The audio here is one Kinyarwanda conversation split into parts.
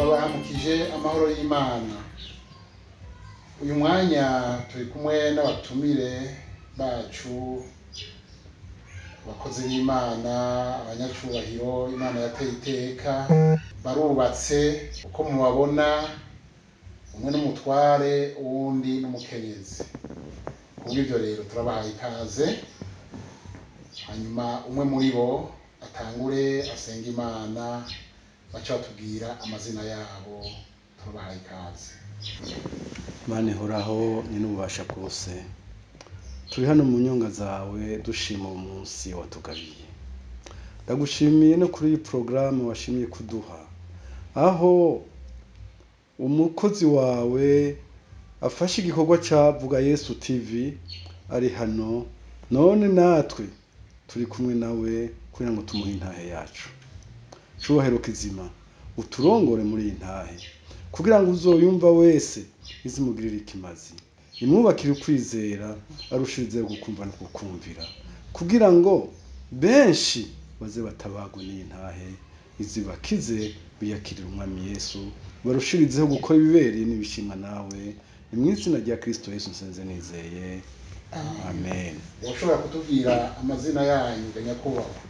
turabahamukije amahoro y'Imana. Uyu mwanya turi kumwe n'abatumire bacu, abakozi b'Imana, abanyacubahiro Imana yateye iteka, barubatse uko mubabona, umwe n'umutware uwundi n'umukenyezi. Kubw'ivyo rero turabahaye ikaze, hanyuma umwe muri bo atangure asenga Imana, baca batubwira amazina yabo. Turabahaye ikaze. Mana ihoraho nyine ububasha bwose, turi hano mu nyonga zawe dushima umunsi watugabiye. Ndagushimiye no kuri iyi porogaramu washimiye kuduha, aho umukozi wawe afashe igikorwa ca Vuga Yesu TV ari hano, none natwe turi kumwe nawe kugira ngo tumuhe intahe yacu. Cubahiro kizima, uturongore muri iyi ntahe kugira ngo uzoyumva wese izimugirire ikimazi, imwubakire ukwizera, arushirizeho gukumva no kukumvira, kugira ngo benshi baze batabagwe n'iyi ntahe, izibakize biyakirire umwami Yesu, barushirizeho gukora ibibereye n'ibishimwa nawe. Ni mu izina rya Kristo Yesu nsenze nizeye, amen. Woshobora kutubwira amazina yanyu nyakubahwa?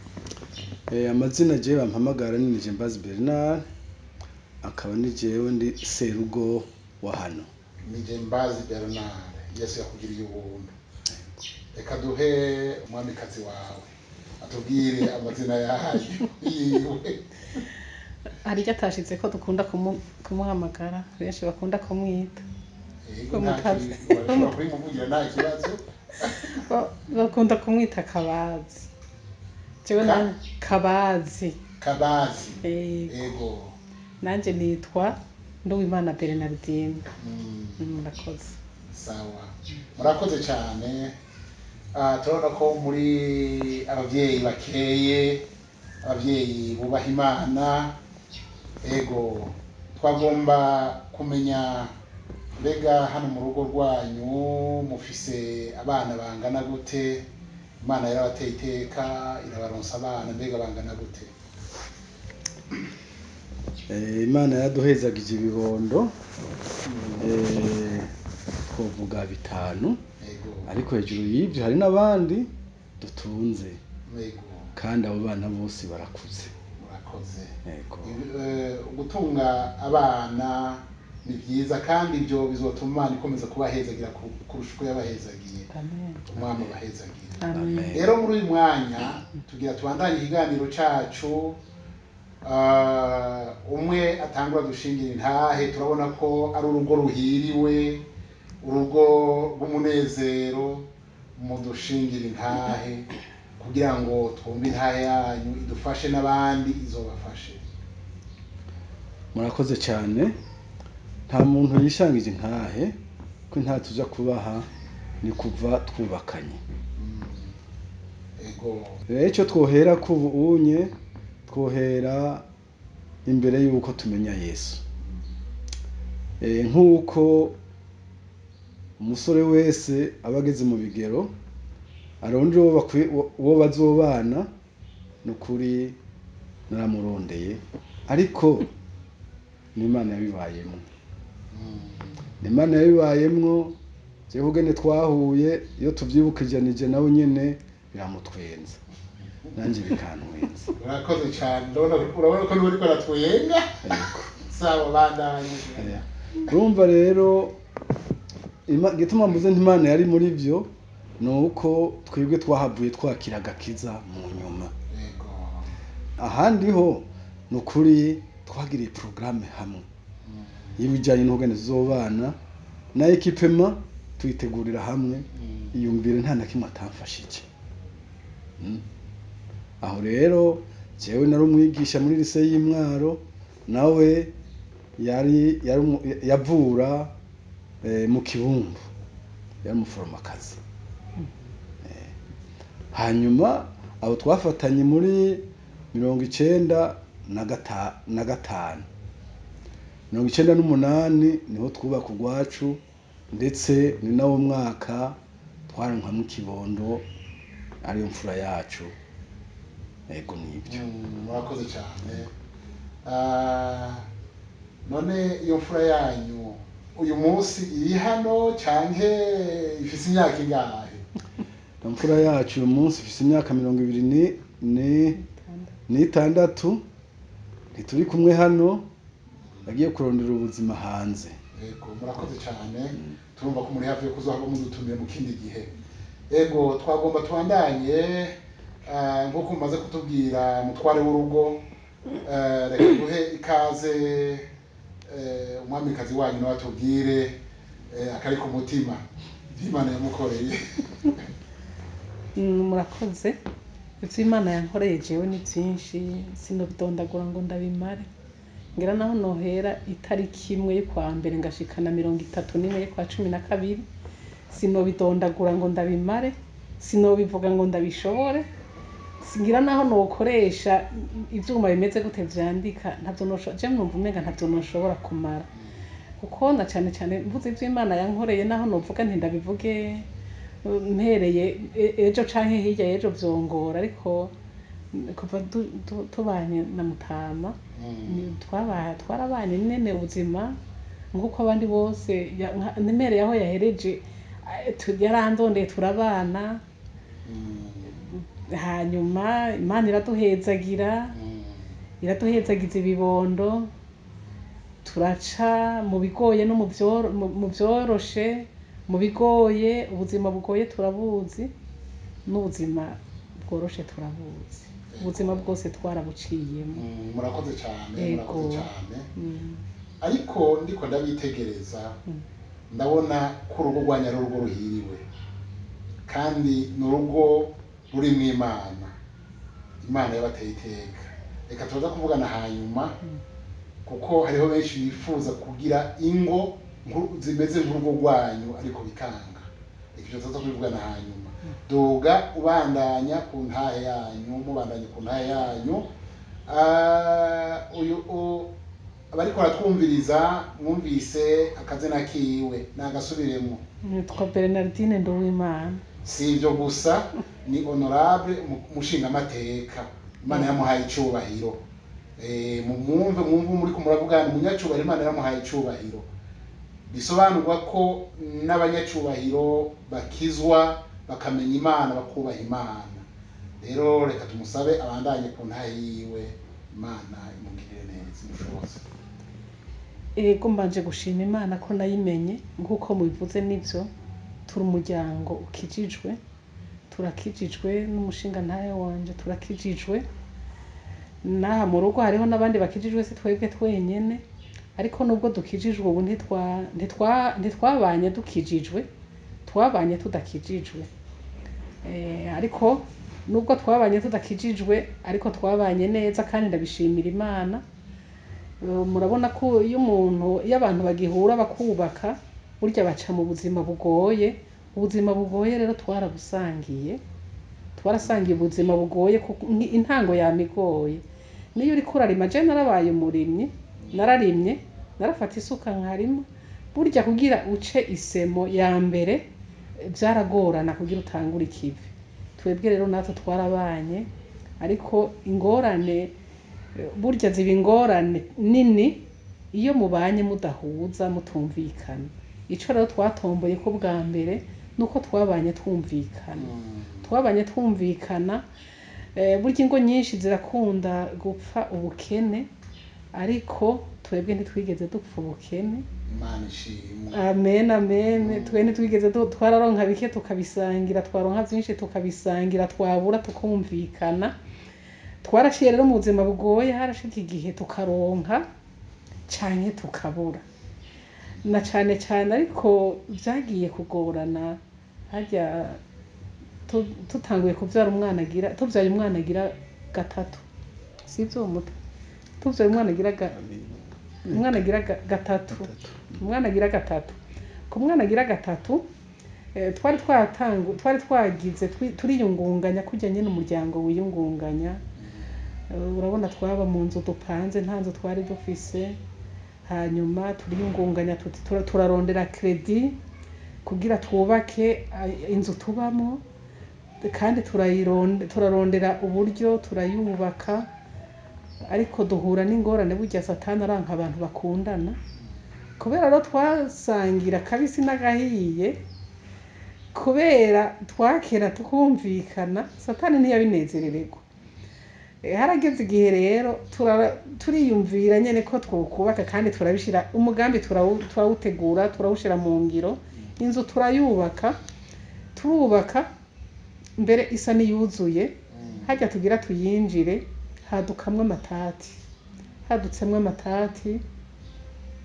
Amazina jewe bampamagara ni Nijembazi Bernard, akaba ni jewe ndi serugo wa hano. Nijembazi Bernard, Yesu yakugiriye ubuntu. Reka duhe umwamikazi wawe atubwire amazina yanyu yiwe. Hari icyo atashitse ko dukunda kumuhamagara, benshi bakunda kumwita. Urashobora kubimuvugira nta kibazo. Bakunda kumwita Kabazi. Jewe Kabazi. Kabazi. Ego. Nanje nitwa Nduwimana Bernardine. Murakoze. Sawa. Murakoze cyane. Turabona ko muri abavyeyi bakeye, abavyeyi bubaha Imana. Ego. Twagomba kumenya mbega hano mu rugo rwanyu mufise abana bangana gute? Imana yarabateye iteka irabaronsa abana, mbega bangana gute? Imana yaduhezagije ibibondo, twovuga 5, ariko hejuru y'ibyo hari n'abandi dutunze, kandi abo bana bose barakuze. Murakoze. Yego. Gutunga abana ni byiza, kandi ibyo bizotuma Imana ikomeza kubahezagira kurusha uko yabahezagiye. Umwami abahezagira. Rero muri uyu mwanya tugira tubandanye ikiganiro cacu, umwe atangura dushingira intahe. Turabona ko ari urugo ruhiriwe, urugo rw'umunezero. Mudushingira intahe kugira ngo twumve intahe yanyu, idufashe n'abandi izobafashe. Murakoze cyane. Nta muntu yishangije intahe, ko intahe tuja kubaha ni kuva twubakanye. Ego. Icyo twohera ku bunye, twohera imbere y'uko tumenya Yesu. Nk'uko umusore wese aba ageze mu bigero, arondera uwo bazobana, n'ukuri naramurondeye, ariko n'Imana yabibayemwo. N'Imana yabibayemwo, jewe ugene twahuye, iyo tuvyibukije nawe nyene biramutwenza, nanje bikantwenza. Murakoze cyane. Urabona ko n'uri ko aratwenga. Sawa, bandanye. Urumva rero gituma mvuze Imana yari muri byo, nuko twebwe twahavuye twakira agakiza mu nyuma. Ahandi ho nukuri twagiriye programme hamwe y'ibijyanye n'ubwene zobana na ekipema, tuyitegurira hamwe. Iyumvire nta na kimwe atamfashije. Aho rero jewe nari umwigisha muri lycée y'Imwaro, nawe yavura mu Kibumbu, yari umuforomakazi. Hanyuma abo twafatanye muri 1995, 1998 niho twubaka urwacu, ndetse ni nawo mwaka twaronkamwo ikibondo, ariyo mfura yacu. Ego nibyo. Murakoze cyane. none iyo mfura yanyu uyu munsi iri hano canke ifise imyaka ingahe? imfura yacu uyu munsi ifise imyaka 26 ntituri kumwe hano, yagiye kurondera ubuzima hanze. Yego murakoze cyane, turumva ko muri hafi yo kuzohava mudutumire mu kindi gihe. Yego twagomba tubandanye nk'uko mumaze kutubwira mutware w'urugo, reka duhe ikaze umwamikazi wanyu nawe atubwire akari ku mutima Imana yamukoreye. Murakoze. Ivyo Imana yankoreye jewe ni byinshi sinobidondagura ngo ndabimare. Ngira naho nohera itariki imwe y'ukwa mbere ngashikana 31 y'ukwa 12, sinobidondagura ngo ndabimare, sinobivuga ngo ndabishobore. Singira naho nokoresha ivyuma bimeze gute vyandika, ntavyo noshobora. Je numva umenga ntavyo noshobora kumara. Kuko na cyane cyane mvuze ivyo Imana yankoreye, naho novuga nti ndabivuge mpereye ejo canke hirya y'ejo vyongora, ariko kuva tubanye na Mutama twarabanye nene ubuzima nk'uko abandi bose, nemere aho yahereje yarandondeye turabana. Hanyuma Imana iraduhezagiza ibibondo, turaca mu bigoye no mu byoroshe. Mu bigoye, ubuzima bugoye turabuzi, n'ubuzima bworoshe turabuzi. Ubuzima bwose twarabuciyemo. Murakoze cyane, murakoze cyane. Ariko ndiko ndabitegereza, ndabona ko urugo rwanyu ari urugo ruhiriwe, kandi n'urugo rurimwo Imana. Imana yabateye iteka. Reka tuza kuvugana hanyuma, kuko hariho benshi bifuza kugira ingo zimeze nk'urugo rwanyu ariko bikanga. Icyo tuza kubivugana hanyuma. Duga ubandanya ku ntahe yanyu, mubandanye ku ntahe yanyu. Abariko baratwumviriza mwumvise akazina kiwe, nagasubiremo. Nitwa Bernardine Nduwimana. Si ibyo gusa, ni honorable mushingamateka. Imana yamuhaye icubahiro. Mwumve muri ko muravugana umunyacubahiro, Imana yamuhaye icubahiro. Bisobanurwa ko n'abanyacubahiro bakizwa bakamenya Imana, bakubaha Imana. Rero reka tumusabe abandanye ku ntahe yiwe, Imana imugirire neza imushoboze. Ego mbanje gushima Imana ko nayimenye, nk'uko mubivuze nivyo, turi umuryango ukijijwe, turakijijwe n'umushinga ntahe wanje, turakijijwe. Naha mu rugo hariho n'abandi bakijijwe, si twebwe twenyene. Ariko nubwo dukijijwe ubu ntitwabanye dukijijwe, twabanye tudakijijwe. Ariko nubwo twabanye tudakijijwe, ariko twabanye neza, kandi ndabishimira Imana. Murabona ko iyo abantu bagihura bakubaka, burya baca mu buzima bugoye. Ubuzima bugoye rero twarasangiye ubuzima bugoye, intango yamigoye. Niyo uriko urarima, je narabaye umurimyi, nararimye, narafata isuka nkarima. Burya kugira uce isemo ya mbere byaragorana kugira utangure ikivi. Twebwe rero natwe twarabanye, ariko ingorane burya ziba ingorane nini iyo mubanye mudahuza, mutumvikana. Ico rero twatomboye ko bwa mbere nuko twabanye twumvikana. Burya ingo nyinshi zirakunda gupfa ubukene, ariko twebwe ntitwigeze dupfa ubukene. Imana ishimwe. Amen, amen. Twe ntitwigeze twararonka bike tukabisangira, twaronka byinshi tukabisangira, twabura tukumvikana. Twarashiye rero mu buzima bugoye, harashika igihe tukaronka canke tukabura. Na cane cane ariko byagiye kugorana harya tutanguye kuvyara tuvyaye umwana agira gatatu. Sivyo muto? Tuvyaye umwana agira gatatu. Ku mwana agira gatatu, twari twagize turiyungunganya kujya nyene umuryango wiyungunganya. Urabona twaba mu nzu dupanze, nta nzu twari dufise. Hanyuma turiyungunganya, turarondera credit kugira twubake inzu tubamo, kandi turarondera uburyo turayubaka. ariko duhura n'ingorane burya satani aranka abantu bakundana kubera rero twasangira kabisi n'agahiye kubera twakera tukumvikana satani ntiyabinezerererwa harageze igihe rero turiyumvira nyene ko twokubaka kandi turabishira umugambi turawutegura turawushira mu ngiro inzu turubaka mbere isa niyuzuye hajya tugira tuyinjire hadutsemwe amatati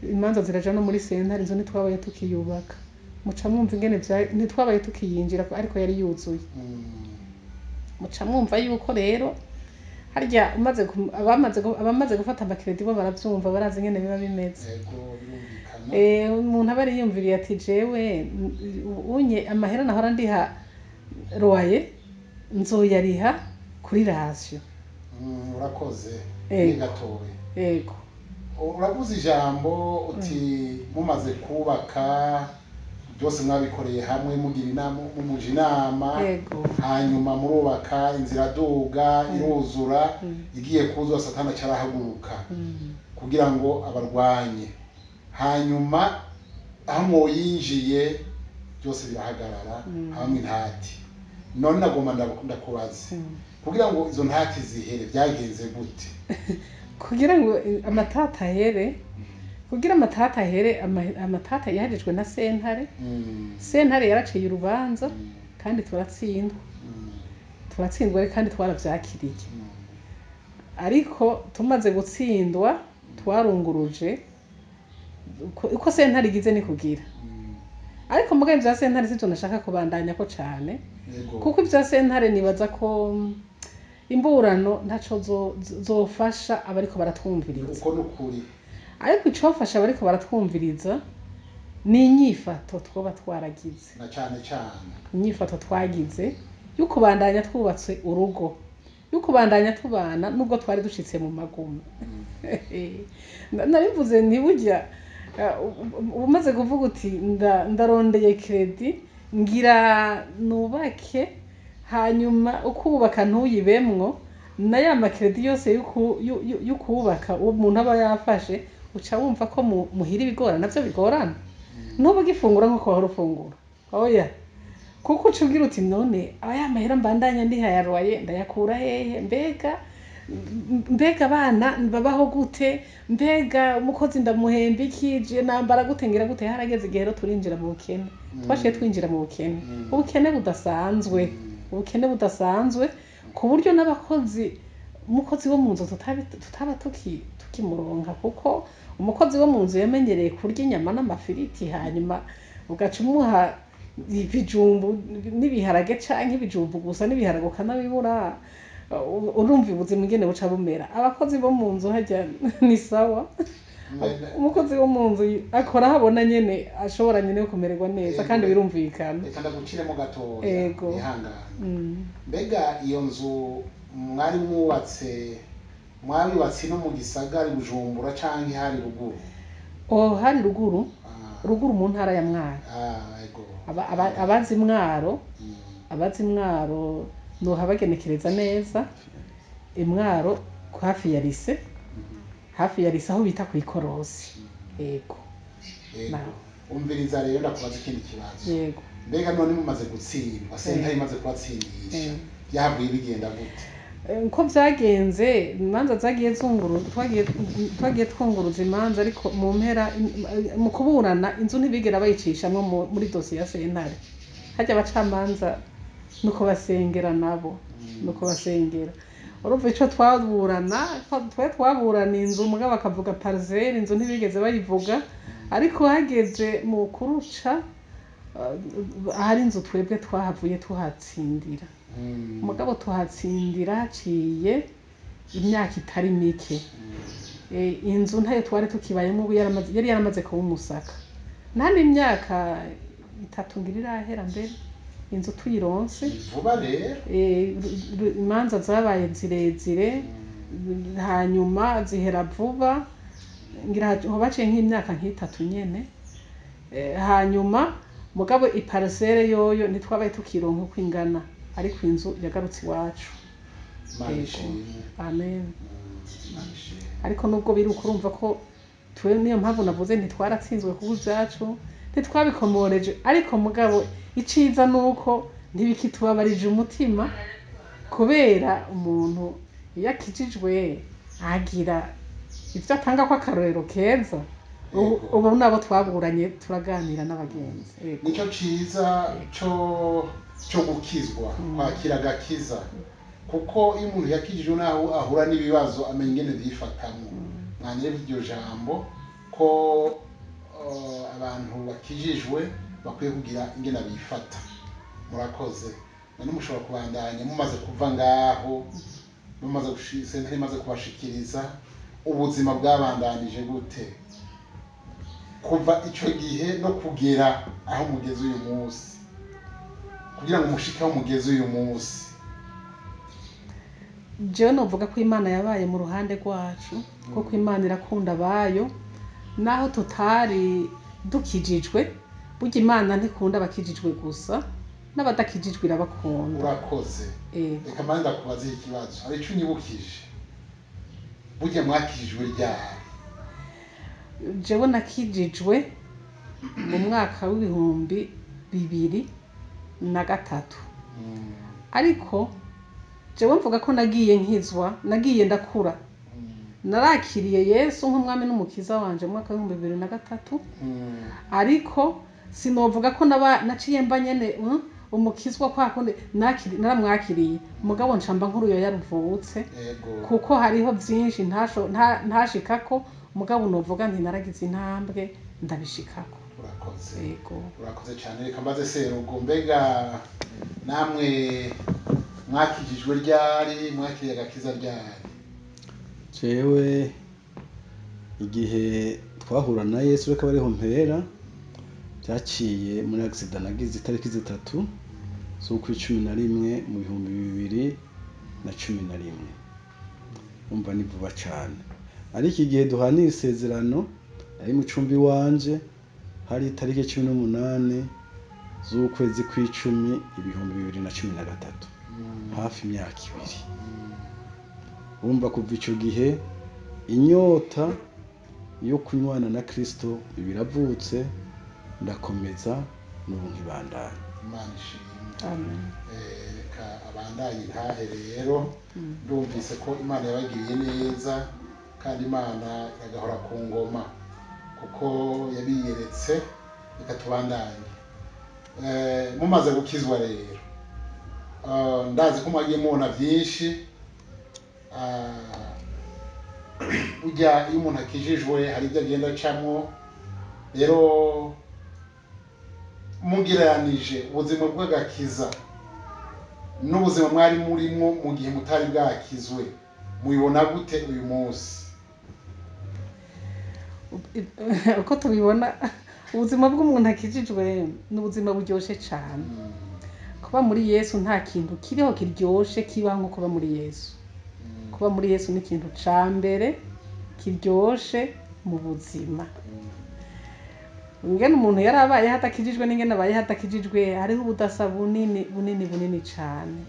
imanza ziraja no muri sentare inzu ntitwabaye tukiyubaka muca mwumva ingene ntitwabaye tukiyinjira ariko yari yuzuye muca mwumva yuko rero harya abamaze gufata amakiredi bo baravyumva barazi ingene biba bimeze umuntu aba yiyumviriye ati jewe unye amahera nahora ndiha roye nzoyariha kuri rasiyo urakoze ni gatoya yego uravuze ijambo uti mumaze kubaka byose mwabikoreye hamwe mugira inama mumuja inama hanyuma murubaka inzira duga iruzura igiye kuzura satana cyarahaguruka kugira ngo abarwanye hanyuma aho mwoyinjiye byose birahagarara hamwe intati none nagomba ndakubaze kugira ngo izo ntati zihere byagenze gute kugira ngo amatata ahere amatata yahejejwe na sentare yaraciye urubanza kandi turatsindwa kandi twaravyakiriye ariko tumaze gutsindwa twarunguruje uko sentare igize ni kugira ariko mugabe bya sentare sivyo nashaka kubandanya ko cane kuko ibya sentare nibaza ko imburano ntaco zofasha abariko baratwumviriza uko nukuri ariko icofasha abariko baratwumviriza ni inyifato twoba twaragize na cane inyifato twagize yuko bandanya twubatse urugo yuko bandanya tubana nubwo twari dushitse mu magumu narivuze ntiburya umaze kuvuga uti ndarondeye kredi ngira nubake hanyuma ukubaka ntuyibemwo na ya makredi yose y'ukubaka umuntu aba yafashe uca wumva ko muhira ibigora navyo bigorana nubu gifungura nkuko wahora ufungura oya kuko ucugira uti none aya mahera mbandanya ndihayaroye ndayakura hehe mbega abana babaho gute mbega umukozi ndamuhemba iki je nambara gute ngira gute harageze igihe rero turinjira mu bukene twashiye twinjira mu bukene budasanzwe ku buryo n'abakozi umukozi wo mu nzu tutaba tukimuronka kuko umukozi wo mu nzu yamenyereye kurya inyama n'amafiriti hanyuma ugaca umuha ibijumbu n'ibiharage canke ibijumbu gusa n'ibiharage ukanabibura urumva ubuzima ingene buca bumera abakozi bo mu nzu hajya ni sawa umukozi wo mu nzu akora habona nyene ashobora nyene kumererwa neza kandi birumvikana reka ndaguciremo gatoya ihangana mbega iyo nzu mwabibatse no mu gisagara Bujumbura canke hari ruguru hari ruguru mu ntara ya Mwaro abazi Mwaro nohabagenekereza neza imwaro hafi ya lise aho bita kw'ikorosi yego umviriza rero ndakubaza ikindi kibazo yego mbega none mumaze gutsindwa sentare imaze kubatsindisha byavuye bigenda gute uko byagenze imanza zagiye twagiye twunguruza imanza ariko mu mpera mu kuburana inzu ntibigera bayicishamwo muri dosiye ya sentare hajya abacamanza nuko basengera nabo nuko basengera urumva ico twaburana inzu mugabo bakavuga parcelle inzu ntibigeze bayivuga ariko hageze mu kuruca hari inzu twebwe twahavuye tuhatsindira mugabo tuhatsindira haciye imyaka itari mike inzu ntayo twari tukibayemo yari yaramaze kuba umusaka nta n'imyaka 3 ngira irahera mbere inzu tuyironse vuba rero imanza zabaye zirezire hanyuma zihera vuba ngira baciye nk'imyaka nk'itatu nyene hanyuma mugabo iparcelle yoyo ntitwabaye tukironka uko ingana ariko inzu yagarutse iwacu Imana ishimwe amen ariko nubwo biri ukurumva ko twe niyo mpamvu navuze ntitwaratsinzwe kuko ibyacu ntitwabikomoreje, ariko mugabo iciza nuko ntibikitubabarije umutima, kubera umuntu iyo akijijwe agira ivyo atanga ko akarorero keza. Ubu nabo twaburanye turaganira n'abagenzi. Nico ciza cyo gukizwa, kwakira agakiza, kuko iyo umuntu yakijijwe naho ahura n'ibibazo amenya ingene vyifatamwo. Mwanyere iryo jambo ko abantu bakijijwe bakwiye kugira ingene bifata. Murakoze. None mushobora kubandanya mumaze kuva ngaho, mumaze sentare imaze kubashikiriza ubuzima bwabandanije gute kuva ico gihe no kugera aho mugeze uyu munsi, kugira ngo mushike aho mugeze uyu munsi? Jewe novuga ko Imana yabaye mu ruhande rwacu, kuko Imana irakunda abayo, naho tutari dukijijwe. Burya Imana ntikunda abakijijwe gusa, n'abadakijijwe irabakunda. Urakoze. Reka manje ndakubaza ikibazo, hari ico unyibukije? Burya mwakijijwe ryari? Jewe nakijijwe mu mwaka w'2003, ariko jewe mvuga ko nagiye nkizwa, nagiye ndakura. Narakiriye Yesu nk'umwami n'umukiza wanje mu mwaka w'2003, ariko sinovuga ko naciye mba nyene umukizwa kwa kundi naramwakiriye, mugabo ncamba nk'uruyo yaruvutse, kuko hariho byinshi ntashikako, mugabo novuga nti naragize intambwe ndabishikako. Urakoze. Urakoze cyane. Reka mbaze Serugo, mbega namwe mwakijijwe ryari, mwakiriye agakiza ryari? Jewe igihe twahura na Yesu reka bariho mpera, byaciye muri accident nagize itariki 3 z'ukwa 11 mu 2011. Umva ni vuba cyane, ariko igihe duhaniye isezerano ari mu cumbi wanje hari itariki 18 z'ukwezi kw'icumi 2013, hafi imyaka 2. Umva kuva ico gihe inyota yo kunywana na Kristo biravutse, ndakomeza n'ubu nkibandanya. Imana ishimwe. Amen. Reka abandanye ntahe rero, ndumvise ko Imana yabagiriye neza, kandi Imana iragahora ku ngoma kuko yabiyeretse. Reka tubandanye. Mumaze gukizwa rero, ndazi ko mwagiye mubona byinshi. Ujya iyo umuntu akijijwe hari ibyo agenda acamwo. Rero mugiranije ubuzima bw'agakiza n'ubuzima mwari murimo mu gihe mutari bwakizwe, mubibona gute uyu munsi? Uko tubibona, ubuzima bw'umuntu akijijwe ni ubuzima buryoshe cyane. Kuba muri Yesu nta kintu kiriho kiryoshe kibaho nko kuba muri Yesu. Kuba muri Yesu ni ikintu ca mbere kiryoshe mu buzima. Ingene umuntu yarabaye hatakijijwe n'ingene abaye hatakijijwe hariho ubudasa bunini cyane.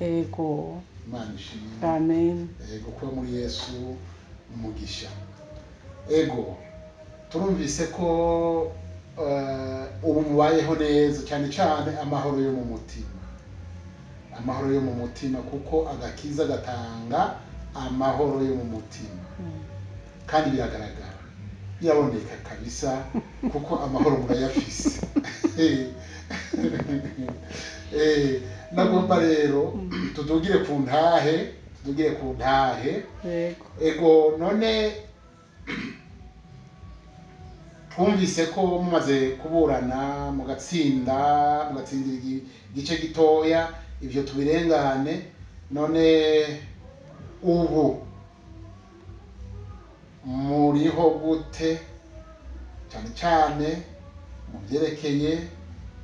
Ego. Imana ishimwe. Amen. Ego, kuba muri Yesu umugisha. Ego, turumvise ko ubu mubayeho neza, cyane cyane amahoro yo mu mutima. Amahoro yo mu mutima, kuko agakiza gatanga amahoro yo mu mutima. Kandi biragaragara, biraboneka kabisa, kuko amahoro murayafise. Nagomba rero tudugire ku ntahe. Ego, none twumvise ko mumaze kuburana mugatsindira igice gitoya, ivyo tubirengane. None ubu muriho gute, cyane cyane mu byerekeye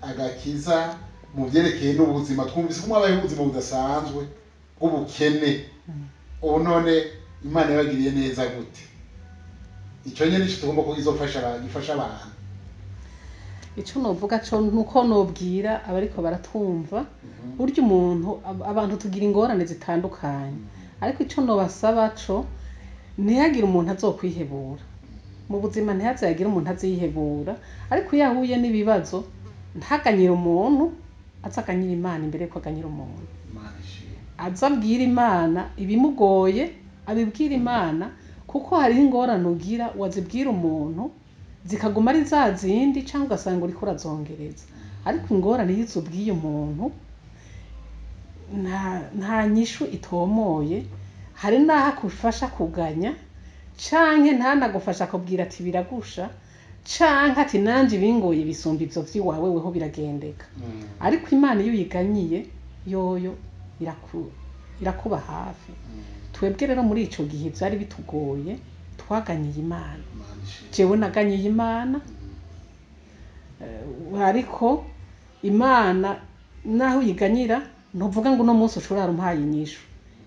agakiza, mu byerekeye n'ubuzima? Twumvise ko mwabaye ubuzima budasanzwe bw'ubukene. Ubu none Imana yabagiriye neza gute? Icyo nyene nico tugomba kugifasha abantu. Ico novuga cyo nuko nobwira abariko baratwumva, burya umuntu abantu tugira ingorane zitandukanye, ariko ico nobasaba cyo ntihagire umuntu azokwihebura mu buzima, ntihazagire umuntu azihebura, ariko iyo ahuye n'ibibazo ntaganyire umuntu, azaganyira Imana imbere yuko aganyira umuntu. Azabwira Imana ibimugoye, abibwira Imana, kuko hari ingorane ugira wazibwira umuntu zikaguma ari za zindi cyangwa ugasanga uriko urazongereza, ariko ingorane iyo uzubwiye umuntu nta nyishu itomoye, hari n'aho akufasha kuganya canke ntanagufasha akubwira ati biragusha, canke ati nanje ibingoye bisumba ivyo vy'iwawe weho biragendeka. Ariko Imana iyo uyiganyiye yoyo irakuba hafi. Twebwe rero muri ico gihe vyari bitugoye twaganyiye Imana, jewe naganyiye Imana, ariko Imana naho uyiganyira ntuvuga ngo uno munsi ushobora umpaye inyishu.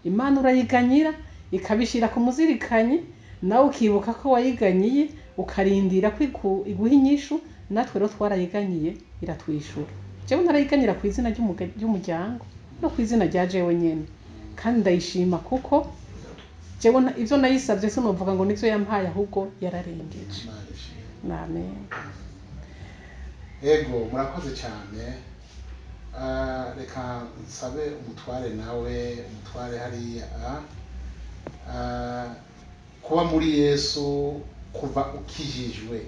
Imana urayiganyira ikabishira ku muzirikanyi, nawe ukibuka ko wayiganyiye ukarindira ko iguha inyishu. Natwe rero twarayiganyiye iratwishura. Jewe narayiganyira ku izina ry'umuryango no ku izina rya jewe nyene, kandi ndayishima kuko jewe ivyo nayisavye sinovuga ngo nivyo yampaye, ahubwo yararengeje. Amen. Ego murakoze cyane. Reka nsabe umutware nawe, umutware hariya, kuba muri Yesu kuva ukijijwe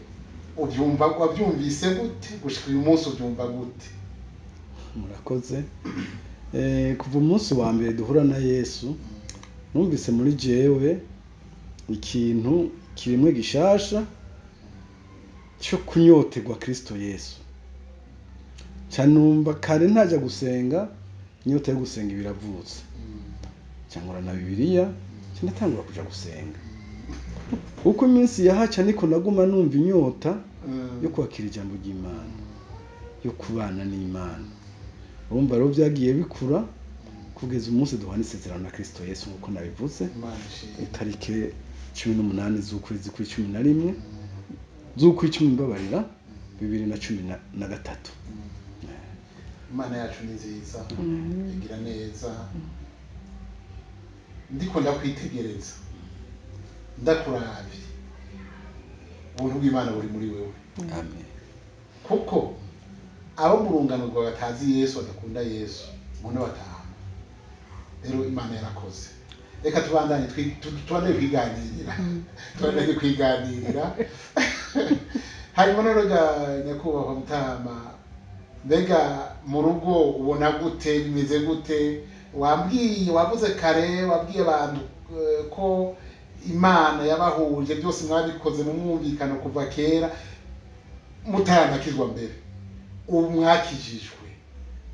wabyumvise gute gushika uyu munsi, ubyumva gute? Murakoze. Kuva umunsi wa mbere duhura na Yesu numvise muri jewe ikintu kirimwe gishasha cyo kunyoterwa Kristo Yesu. Canumva kare ntaja gusenga, inyota yo gusenga ibiravutse. Cyangwa na Bibiliya cinatangura kuja gusenga. Uko iminsi yahaca niko naguma numva inyota yo kwakira ijambo ry'Imana, yo kubana n'Imana. Urumva rero byagiye bikura kugeza umunsi duhana isezerano na Kristo Yesu nkuko nabivuze, itarike 18 z'ukwezi kwa 11 z'ukwicumi mbabarira 2013. Imana yacu ni nziza, igira neza. Ndiko ndakwitegereza, ndakuravye, ubuntu bw'Imana buri muri wewe. Amen. Kuko abo mu rungano rwawe batazi Yesu, badakunda Yesu, mbona batahama. Rero Imana yarakoze. Reka tubandanye kwiganirira. Hanyuma rero nyakubahwa Mutama, mbega mu rugo ubona gute, bimeze gute? Wavuze kare, wabwiye abantu ko Imana yabahuje, byose mwabikoze mu mwumvikano kuva kera mutaranakizwa mbere. Ubu mwakijijwe,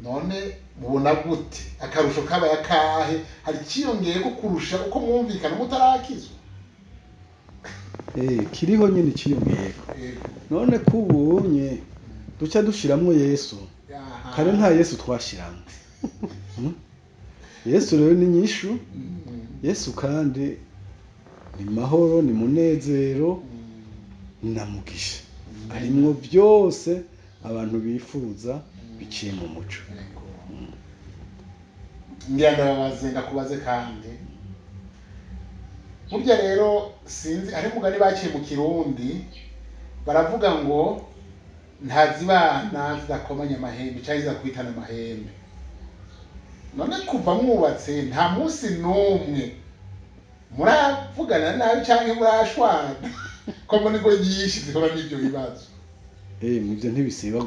none mubona gute? Akarusho kabaye akahe? Hari kiyongeye ko kurusha uko mwumvikana mutarakizwa? Kiriho nyine kiyongeyeko. None kubunye duca dushiramwo Yesu. Kare nta Yesu twashiramo. Yesu rero ni nyishu. Yesu kandi ni mahoro, ni munezero, na mugisha. Arimwo byose abantu bifuza biciye mu muco. Ndakubaze kandi burya rero sinzi, ari mugani baciye mu Kirundi baravuga ngo ntazibana zidakomanya amahembe cyangwa zidakwitana amahembe. None kuva mwubatse nta munsi n'umwe muravugana nabi cyangwa murashwana ko mbona ngo nyinshi zihora n'ibyo bibazo? Muvyo ntibisiba,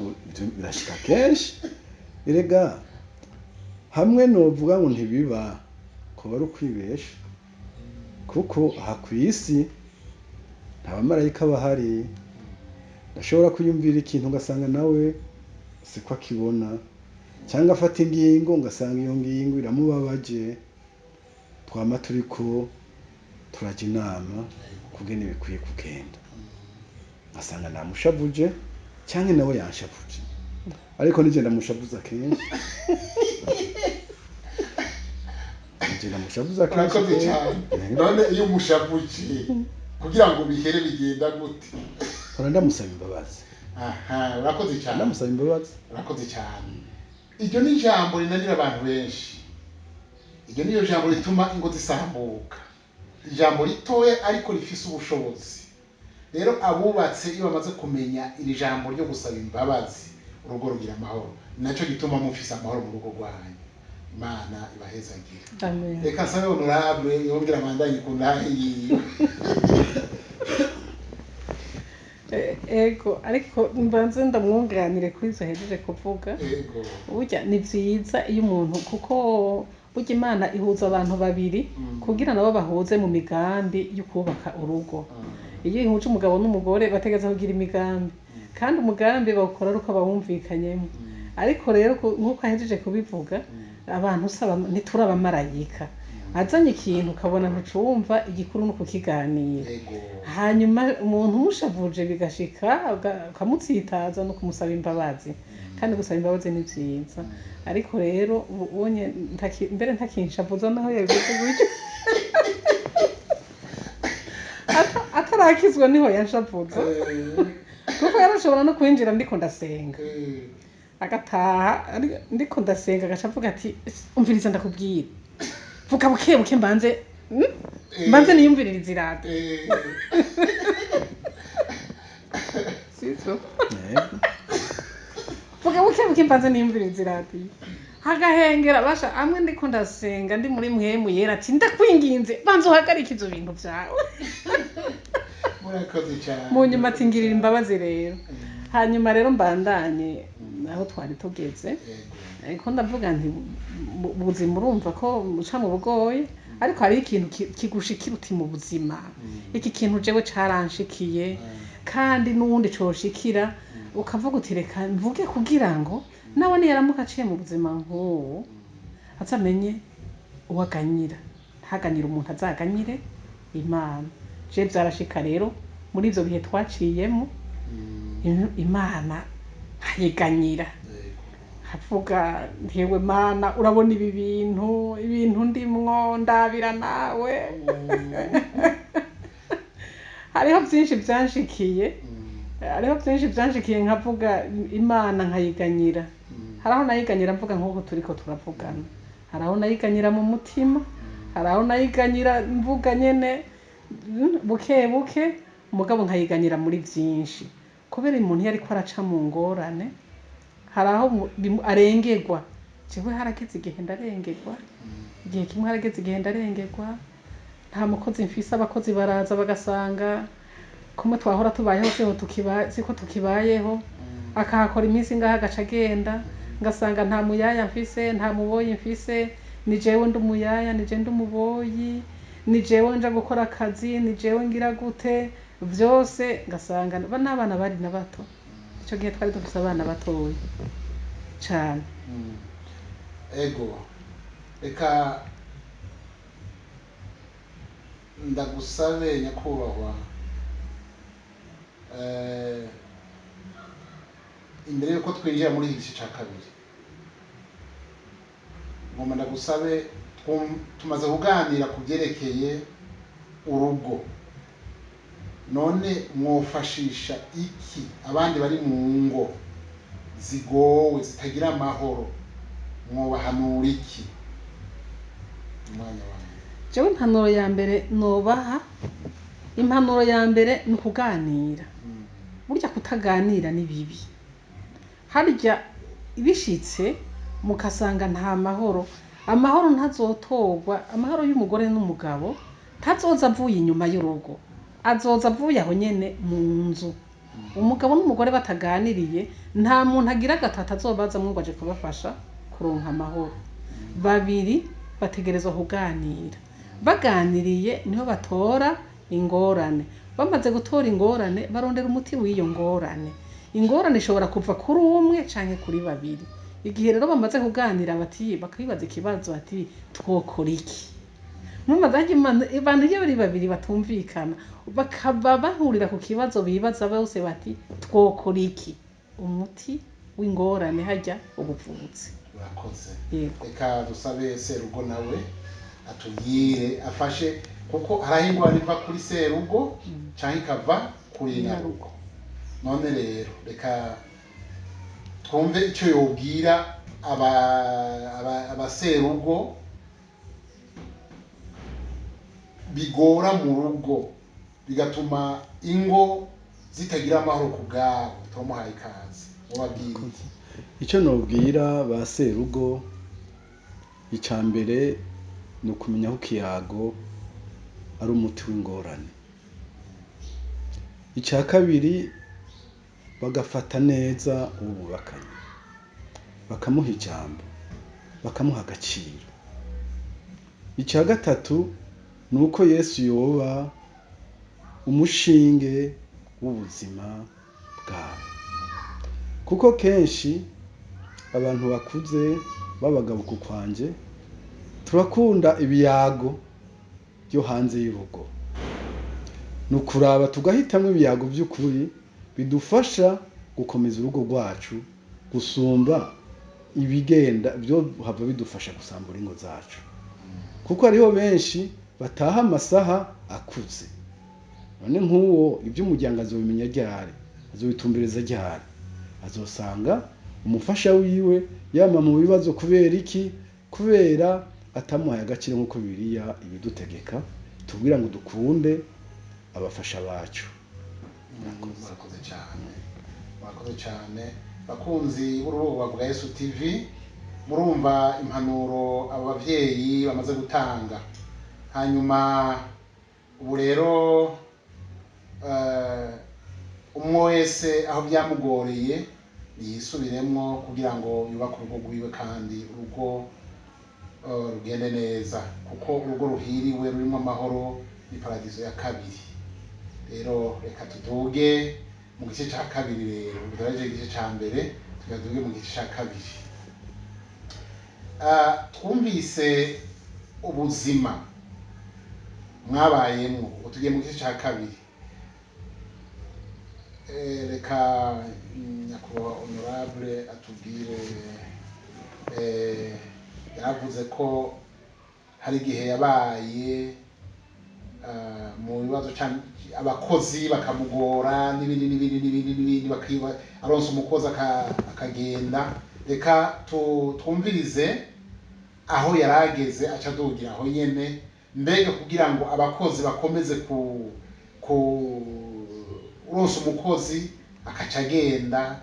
birashika kenshi. Erega hamwe novuga ngo ntibiba ko bari ukwibesha, kuko aha kw'isi nta bamarayika bahari. Ndashobora kuyumvira ikintu ugasanga nawe siko akibona, cyangwa afata ingingo ugasanga iyo ngingo iramubabaje. Twama turiko turaja inama kugena ibikwiye kugenda, asanga namushavuje cyangwa nawe yanshavuje, ariko nije ndamushavuza kenshi. Urakoze cyane. None iyo umushavuje kugira ngo bihere bigenda gute? Ndamusaba imbabazi. Urakoze cyane. Ndamusaba imbabazi. Urakoze cyane. Iryo ni ijambo rinanira abantu benshi. Iryo niyo jambo rituma ingo zisambuka. ijambo ritoya ariko rifise ubushobozi. Rero abubatse iyo bamaze kumenya iri jambo ryo gusaba imbabazi urugo rugira amahoro, nacyo gituma mufise amahoro mu rugo rwanyu. Imana ibahezagire. Amen. Reka sabe honorable yongera amandanye kundahiye. Ego ariko mbanze ndamwunganire kuri izo hejeje kuvuga. Ego. Burya ni vyiza iyo umuntu kuko burya Imana ihuza abantu babiri kugira nabo bahuze mu migambi yo kubaka urugo. Iyo ihuje umugabo n'umugore bategeza kugira imigambi kandi umugambi bawukora ari uko bawumvikanyemo. Ariko rero nk'uko ahejeje kubivuga abantu usaba ntiturabamarayika, azanye ikintu ukabona ntucumva, igikuru no kukiganira. Hanyuma umuntu umushavuje bigashika ukamutsitaza no kumusaba imbabazi, kandi gusaba imbabazi ni vyiza. Ariko rero ubonye mbere ntakinshavuza naho yabivuze gutyo atarakizwa niho yanshavuza kuko yarashobora no kwinjira ndiko ndasenga agataha ndiko ndasenga agacavuga ati umviriza ndakubwira vuga buke buke mbanze niyumviririza irado sizo vuga buke buke mbanze niyumviririza irado hagahengera basha amwe ndiko ndasenga ndi muri mwemu yera ati ndakwinginze banze uhagarike ivyo bintu vyawe murakoze cyane. Mu nyuma ati ngirira imbabazi rero. Hanyuma rero mbandanye aho twari tugeze. Ariko ndavuga nti ubuzima urumva ko muca mu bugoye, ariko hari ikintu kigushikira uti mu buzima. Iki kintu jewe caranshikiye kandi n'uwundi coshikira ukavuga uti reka mvuge kugira ngo nawe niyaramuka aciye mu buzima nk'uwo azamenye uwaganyira. Ntaganyira umuntu azaganyire Imana. Je byarashika rero muri ivyo bihe twaciyemo Imana nkayiganyira havuga ntewe Mana urabona ibi bintu ndimwo ndabira nawe hariho byinshi byanshikiye nkavuga Imana nkayiganyira. Haraho nayiganyira mvuga nk'uko turiko turavugana, haraho nayiganyira mu mutima, haraho nayiganyira mvuga nyene buke buke, umugabo nkayiganyira muri byinshi kubera umuntu yariko araca mu ngorane. Haraho arengerwa, jewe harageze igihe ndarengerwa, igihe kimwe harageze igihe ndarengerwa, nta mukozi mfise, abakozi baraza bagasanga kumwe twahora tubayeho siko tukibayeho, akahakora iminsi ngaha agaca agenda, ngasanga nta muyaya mfise, nta muboyi mfise, ni jewe ndi umuyaya, ni jewe ndi umuboyi, ni jewe nja gukora akazi, ni jewe ngira gute vyose, ngasanga n'abana bari na bato. Ico gihe twari dufise abana batoya cane. Ego, reka ndagusabe nyakubahwa, imbere yuko twinjira muri iki gice ca kabiri, ngomba ndagusabe tumaze kuganira ku byerekeye urugo, none mwofashisha iki abandi bari mu ngo zigowe zitagira amahoro, mwobahanura iki? Umwanya wawe. Jewe impanuro ya mbere nobaha, impanuro ya mbere ni ukuganira. Burya kutaganira ni bibi, harya bishitse mukasanga nta mahoro, amahoro ntazotorwa, amahoro y'umugore n'umugabo ntazoza avuye inyuma y'urugo, azoza avuye aho nyene mu nzu. Umugabo n'umugore bataganiriye nta muntu agira gatatu azobaza ngo aje kubafasha kuronka amahoro. Babiri bategerezwa kuganira, baganiriye niho batora ingorane, bamaze gutora ingorane barondera umuti w'iyo ngorane. Ingorane ishobora kuva kuri umwe canke kuri babiri. Igihe rero bamaze kuganira bakibaza ikibazo bati twokora iki, abantu iyo bari babiri batumvikana bakaba bahurira ku kibazo bibaza bose bati twokora iki, umuti w'ingorane hajya ubuvuzi. Urakoze. Reka dusabe Serugo nawe atubwire, afashe, kuko haraho ingorane iva kuri Serugo canke ikava kuri Nyarugo. None rero reka twumve icyo yobwira abaserugo bigora mu rugo bigatuma ingo zitagira amahoro ku bwabo. Turamuhaye ikaze mubabwire. icyo nobwira ba serugo icya mbere ni ukumenya ko ikiyago ari umuti w'ingorane. icya kabiri bagafata neza uwo bubakanye bakamuha ijambo bakamuha agaciro. icya gatatu ni uko Yesu yoba umushinge w'ubuzima bwabo, kuko kenshi abantu bakuze b'abagabo ku kwanje turakunda ibiyago byo hanze y'urugo. ni ukuraba tugahitamwo ibiyago by'ukuri bidufasha gukomeza urugo rwacu gusumba ibigenda byo hava bidufasha gusambura ingo zacu, kuko hariho benshi bataha amasaha akuze. none nk'uwo iby'umuryango azobimenya ryari? azobitumbereza ryari? azosanga umufasha wiwe yama mu bibazo. kubera iki? kubera atamuhaye agaciro nk'uko Bibiliya ibidutegeka tubwira ngo dukunde abafasha bacu. Murakoze cyane, murakoze cyane bakunzi b'urubuga bwa Yesu TV. Murumva impanuro abo bavyeyi bamaze gutanga. Hanyuma ubu rero umwe wese aho byamugoreye yisubiremwo kugira ngo yubake urugo rwiwe kandi urugo rugende neza, kuko urugo ruhiriwe rurimo amahoro ni paradizo ya kabiri. Rero reka tuduge mu gice cya kabiri. Rero turaje igice cya mbere tugaduge mu gice cya kabiri. Twumvise ubuzima mwabayemo, tugiye mu gice cya kabiri. Reka nyakubahwa honorable atubwire. Yaravuze ko hari igihe yabaye mu bibazo abakozi bakamugora n'ibindi bakiba aronse umukozi akagenda. Reka twumvirize aho yarageze aca adugira aho nyene, mbega kugira ngo abakozi bakomeze uronse umukozi akaca agenda,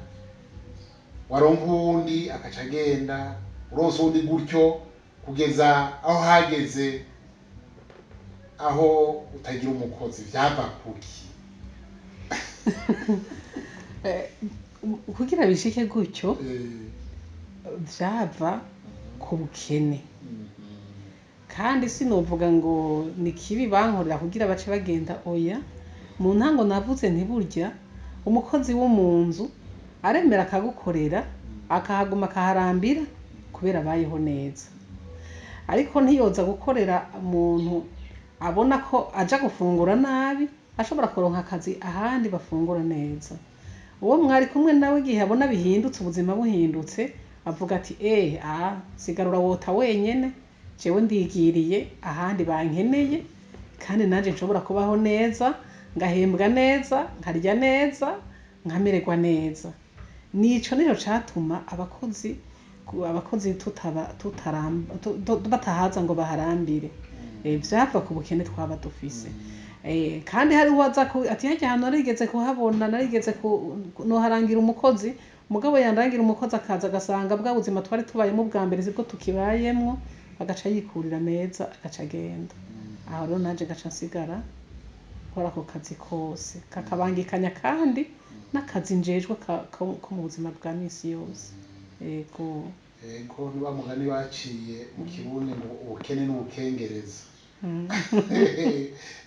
waronka uwundi akaca agenda, uronse uwundi gutyo kugeza aho hageze aho utagira umukozi. Vyava kuki? kugira bishike gutyo vyava ku bukene, kandi sinovuga ngo ni kibi bankorera kugira bace bagenda. oya, mu ntango navuze ntiburya umukozi wo mu nzu aremera akagukorera akahaguma akaharambira kubera abayeho neza, ariko ntiyoza gukorera umuntu abona ko aja gufungura nabi, ashobora kuronka akazi ahandi bafungura neza. uwo mwari kumwe nawe igihe abona bihindutse, ubuzima buhindutse, avuga ati sigarura wota wenyene, jewe ndigiriye ahandi bankeneye kandi nanje nshobora kubaho neza, ngahembwa neza, nkarya neza, nkamererwa neza. Nico nico catuma abakozi batahaza ngo baharambire. Vyava ku bukene twaba dufise. Kandi hari uwaza ati harya hantu narigeze kuhabona, narigeze noharangira umukozi, mugabo yandangira umukozi akaza agasanga bwa buzima twari tubayemo bwa mbere sibwo tukibayemwo, agaca yikurira meza agaca agenda. Aho rero nanje gaca nsigara nkora ako kazi kose kakabangikanya kandi n'akazi njejwe ko mu buzima bwa misi yose. Ego niba mugani baciye mu kirundi ngo ubukene n'ubukengereza.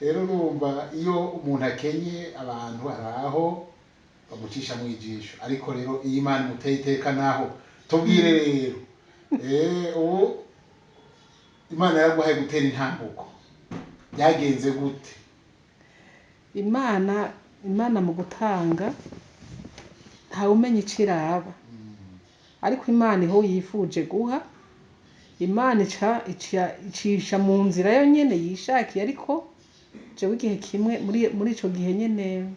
Rero numva iyo umuntu akenye abantu araho bamucisha mu ijisho, ariko rero iyo Imana imuteye iteka naho tubwire rero. Ubu Imana yaraguhaye gutera intambuko, byagenze gute? Imana mu gutanga ntawe umenya ico iraba, ariko Imana iho yifuje guha, Imana icisha mu nzira yo nyene yishakiye. Ariko jewe igihe kimwe muri ico gihe nyene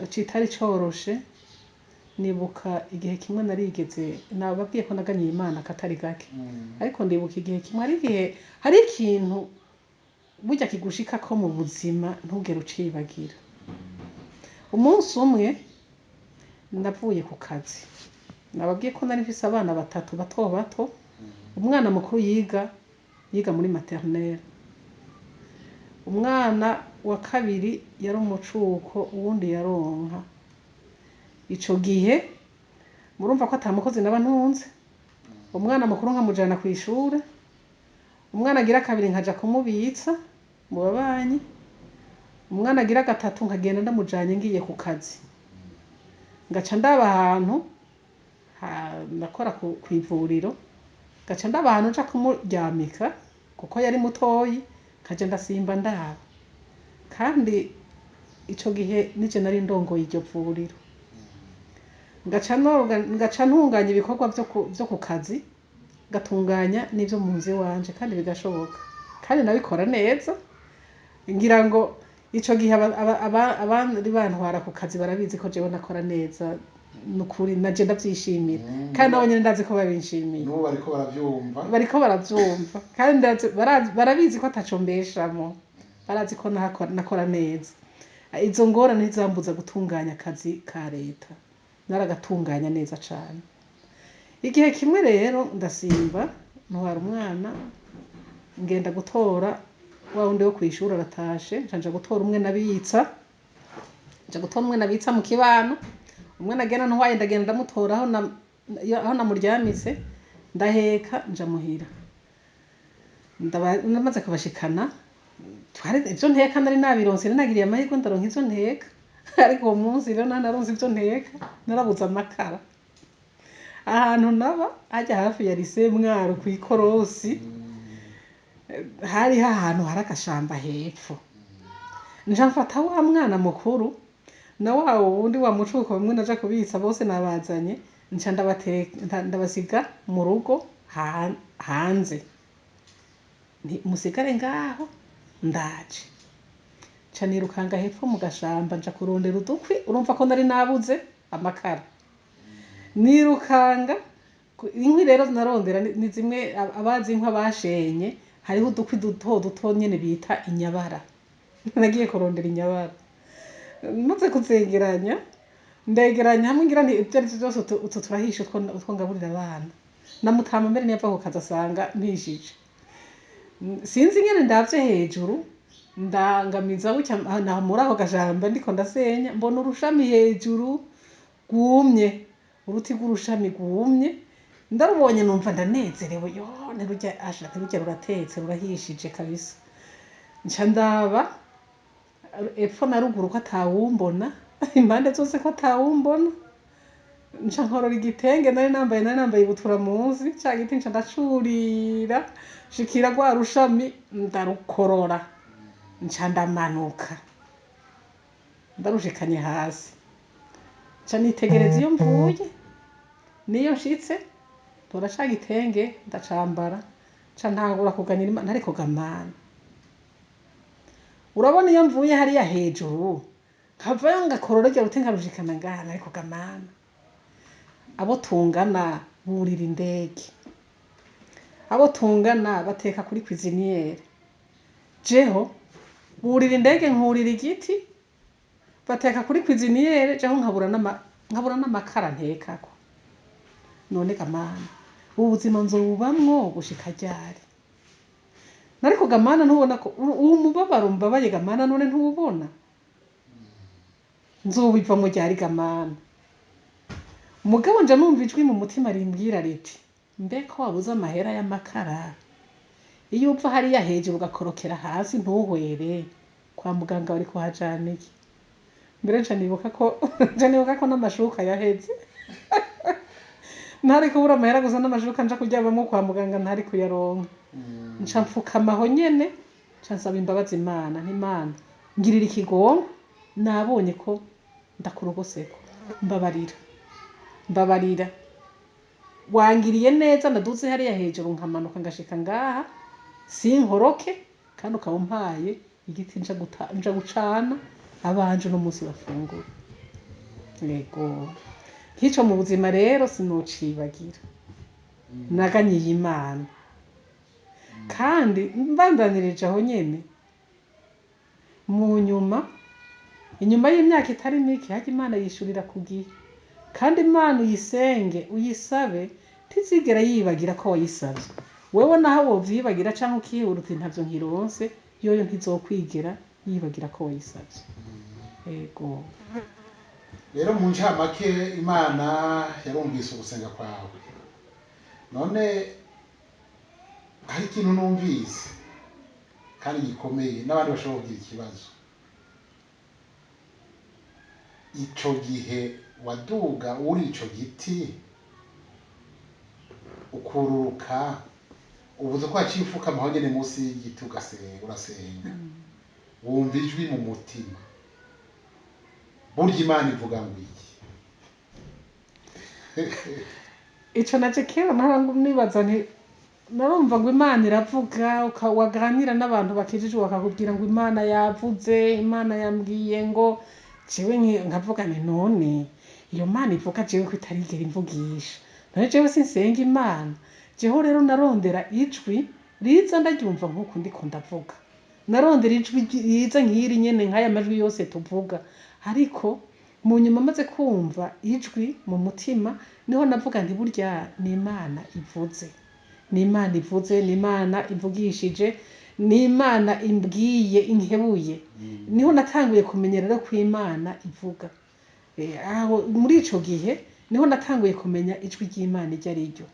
kitari coroshe, nibuka igihe kimwe narigeze nababwiye ko naganyiye Imana katari gake, ariko ndibuka igihe kimwe hari ikintu burya kigushika ko mu buzima ntugere ucibagira. Umunsi umwe navuye ku kazi, nababwiye ko nari mfise abana batatu bato bato, umwana mukuru yiga muri maternelle, umwana wa kabiri yari umucuko, uwundi yaronka. Ico gihe murumva ko atamukozi naba ntunze, umwana mukuru nkamujana kw'ishure, umwana agira kabiri nkaja kumubitsa mu babanyi, umwana agira gatatu nkagenda ndamujanye ngiye ku kazi, ngaca ndaba ahantu nakora kw'ivuriro, ngaca ndaba ahantu nja kumuryamika kuko yari mutoyi, nkaja ndasimba ndaba. Kandi ico gihe nije nari ndongoye iryo vuriro, ngaca ntunganya ibikorwa vyo ku kazi, ngatunganya n'ivyo mu nzu iwanje kandi bigashoboka, kandi nabikora neza. Ngira ngo ico gihe abandi bantwara ku kazi barabizi ko jewe nakora neza, nukuri naje ndavyishimira, kandi nabo nyene ndazi ko babinshimiye. N'ubu bariko baravyumva kandi barabizi ko ataco mbeshamo, barazi ko nakora neza. Izo ngorane ntizambuza gutunganya akazi ka leta, naragatunganya neza cane. Igihe kimwe rero ndasimba ntwara umwana, ngenda gutora wa wundi wo kw'ishuri aratashe, nja gutora umwe nabitsa mu kibano, umwe nagenda ntwaye ndagenda ndamutora aho namuryamitse, ndaheka nja muhira. Namaze kubashikana, ivyo nteka nari nabironse, nagiriye amahirwe ndaronka ivyo nteka, ariko uwo munsi rero nanaronse ivyo nteka narabuze amakara. Ahantu naba harya hafi ya lycée Mwaro kw'ikorosi, hari ahantu hari agashamba hepfo, nja mfata wa mwana mukuru na wa wundi wa mucuko bamwe naja kubitsa, bose nabazanye, nca ndabasiga mu rugo hanze, musigare ngaho ndaje. Nca nirukanga hepfo mu gashamba nja kurondera udukwi, urumva ko nari nabuze amakara. Nirukanga inkwi rero narondera ni zimwe abazi inkwi bashenye, hariho udukwi duto nyene bita inyabara, nagiye kurondera inyabara, maze kuzegeranya ndegeranya hamwe ngira nti ivyo arivyo vyose utu turahisha utwo ngaburira abana. Namutama mbere niyo ava ku kazi asanga mpishije, sinzi ingene ndavye hejuru ndangamiza gutya naho muri ako gashamba ndiko ndasenya, mbona urushami hejuru rwumye, uruti rw'urushami rwumye, ndarubonye numva ndanezerewe, yo ntirurya ruratetse rurahishije kabisa. Nca ndaba epfo na ruguru ko atawumbona, impande zose ko atawumbona, nca nkorora igitenge nari nambaye ibutura munsi, ca giti nca ndacurira shikira rwa rushami ndarukorora, nca ndamanuka ndarushikanye hasi, nca nitegereza iyo mvuye niyo nshitse, tora ca gitenge ndacambara, nca ntangura kuganyira Imana, ariko gamana, urabona iyo mvuye hariya hejuru nkavayo ngakorora rya ruti nkarushikana ngaha, ariko gamana, abo tungana burira indege, abo tungana bateka kuri cuisiniere, jeho burira indege nkurira igiti, bateka kuri cuisiniere, jeho nkabura n'amakara ntekako. None gamana, ubu buzima nzobubamwo gushika ryari? Nariko gamana ntubona ko uwo mubabaro mbabaye gamana, none ntubona nzobiva mu ryari gamana? Mugabo nja numva ijwi mu mutima rimbwira riti, mbeko wabuze amahera y'amakara, iyo uva hariya hejuru ugakorokera hasi ntuhwere, kwa muganga bari kuhajana iki? Mbere nca nibuka ko n'amashuka yaheze, ntari kubura amahera gusa n'amashuka nja kuryamamwo kwa muganga ntari kuyaronka. Nca mfukamaho nyene, nca nsaba imbabazi Imana, nti Imana ngirira ikigongwe, nabonye ko ndakurogoseko, mbabarira, wangiriye neza naduze hariya hejuru nkamanuka ngashika ngaha sinkoroke, kandi ukaba umpaye igiti nja gucana abanje uno munsi bafungura. Yego, nk'ico mu buzima rero sinocibagira, naganyiye Imana, kandi mbandanirije aho nyene mu nyuma inyuma y'imyaka itari mike hajya imana yishurira ku gihe kandi imana uyisenge uyisabe ntizigera yibagira ko wayisabye wewe naho wovyibagira canke ukihura uti ntavyo nkironse yoyo ntizokwigera yibagira ko wayisabye ego rero mu ncamake imana yarumvise ugusenga kwawe none hari ikintu numvise kandi gikomeye n'abandi bashobora kugira ikibazo ico gihe waduga uri ico giti ukururuka ubuze ko haciye ufukama aho nyene munsi y'igiti urasenga wumva ijwi mu mutima burya imana ivuga ngo iki ico naje kera nibaza nti narumva ngo imana iravuga waganira n'abantu bakijijwe bakakubwira ngo imana yavuze imana yambwiye ngo jewe nkavuga nti none iyo mana ivuga jewe ko itarigera imvugisha none jewe sinsenga imana jeho rero narondera ijwi riza ndaryumva nk'uko ndiko ndavuga narondera ijwi riza nk'iri nyene nk'aya majwi yose tuvuga ariko mu nyuma maze kumva ijwi mu mutima niho navuga nti burya ni imana ivuze ni imana ivuze ni imana ivugishije ni imana imbwiye inkebuye niho natanguye kumenya rero ko imana ivuga aho muri ico gihe niho natanguye kumenya ijwi ry'imana iryo ari ryo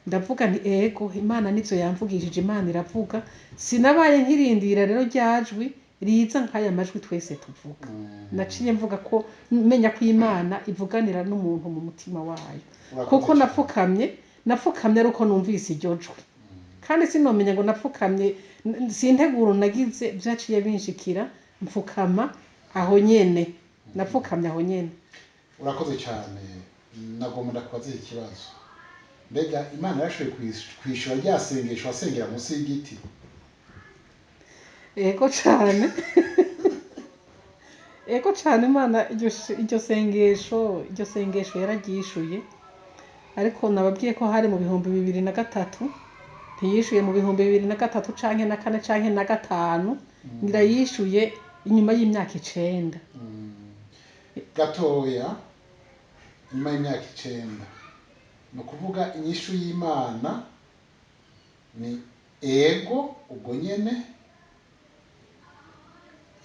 ndavuga nti ego imana nivyo yamvugishije imana iravuga sinabaye nkirindira rero ryajwi riza nk'aya majwi twese tuvuga naciye mvuga ko menya ko imana ivuganira n'umuntu mu mutima wayo kuko napfukamye ariko numvise iryo jwi kandi sinomenya ngo napfukamye sinteguro nagize vyaciye binshikira mfukama aho nyene napfukamye aho nyene urakoze cyane nagomba ndakubaza ikibazo mbega imana yarashoboye kwishura rya sengesho wasengera munsi y'igiti ego cane ego cane imana iryo sengesho yararyishuye ariko nababwiye ko hari mu 2003 ntiyishuye mu 2003 canke na 4 canke na 5 ngira yishuye inyuma y'imyaka 9 gatoya inyuma y'imyaka 9 no kuvuga inyishu y'imana ni ego ubwo nyene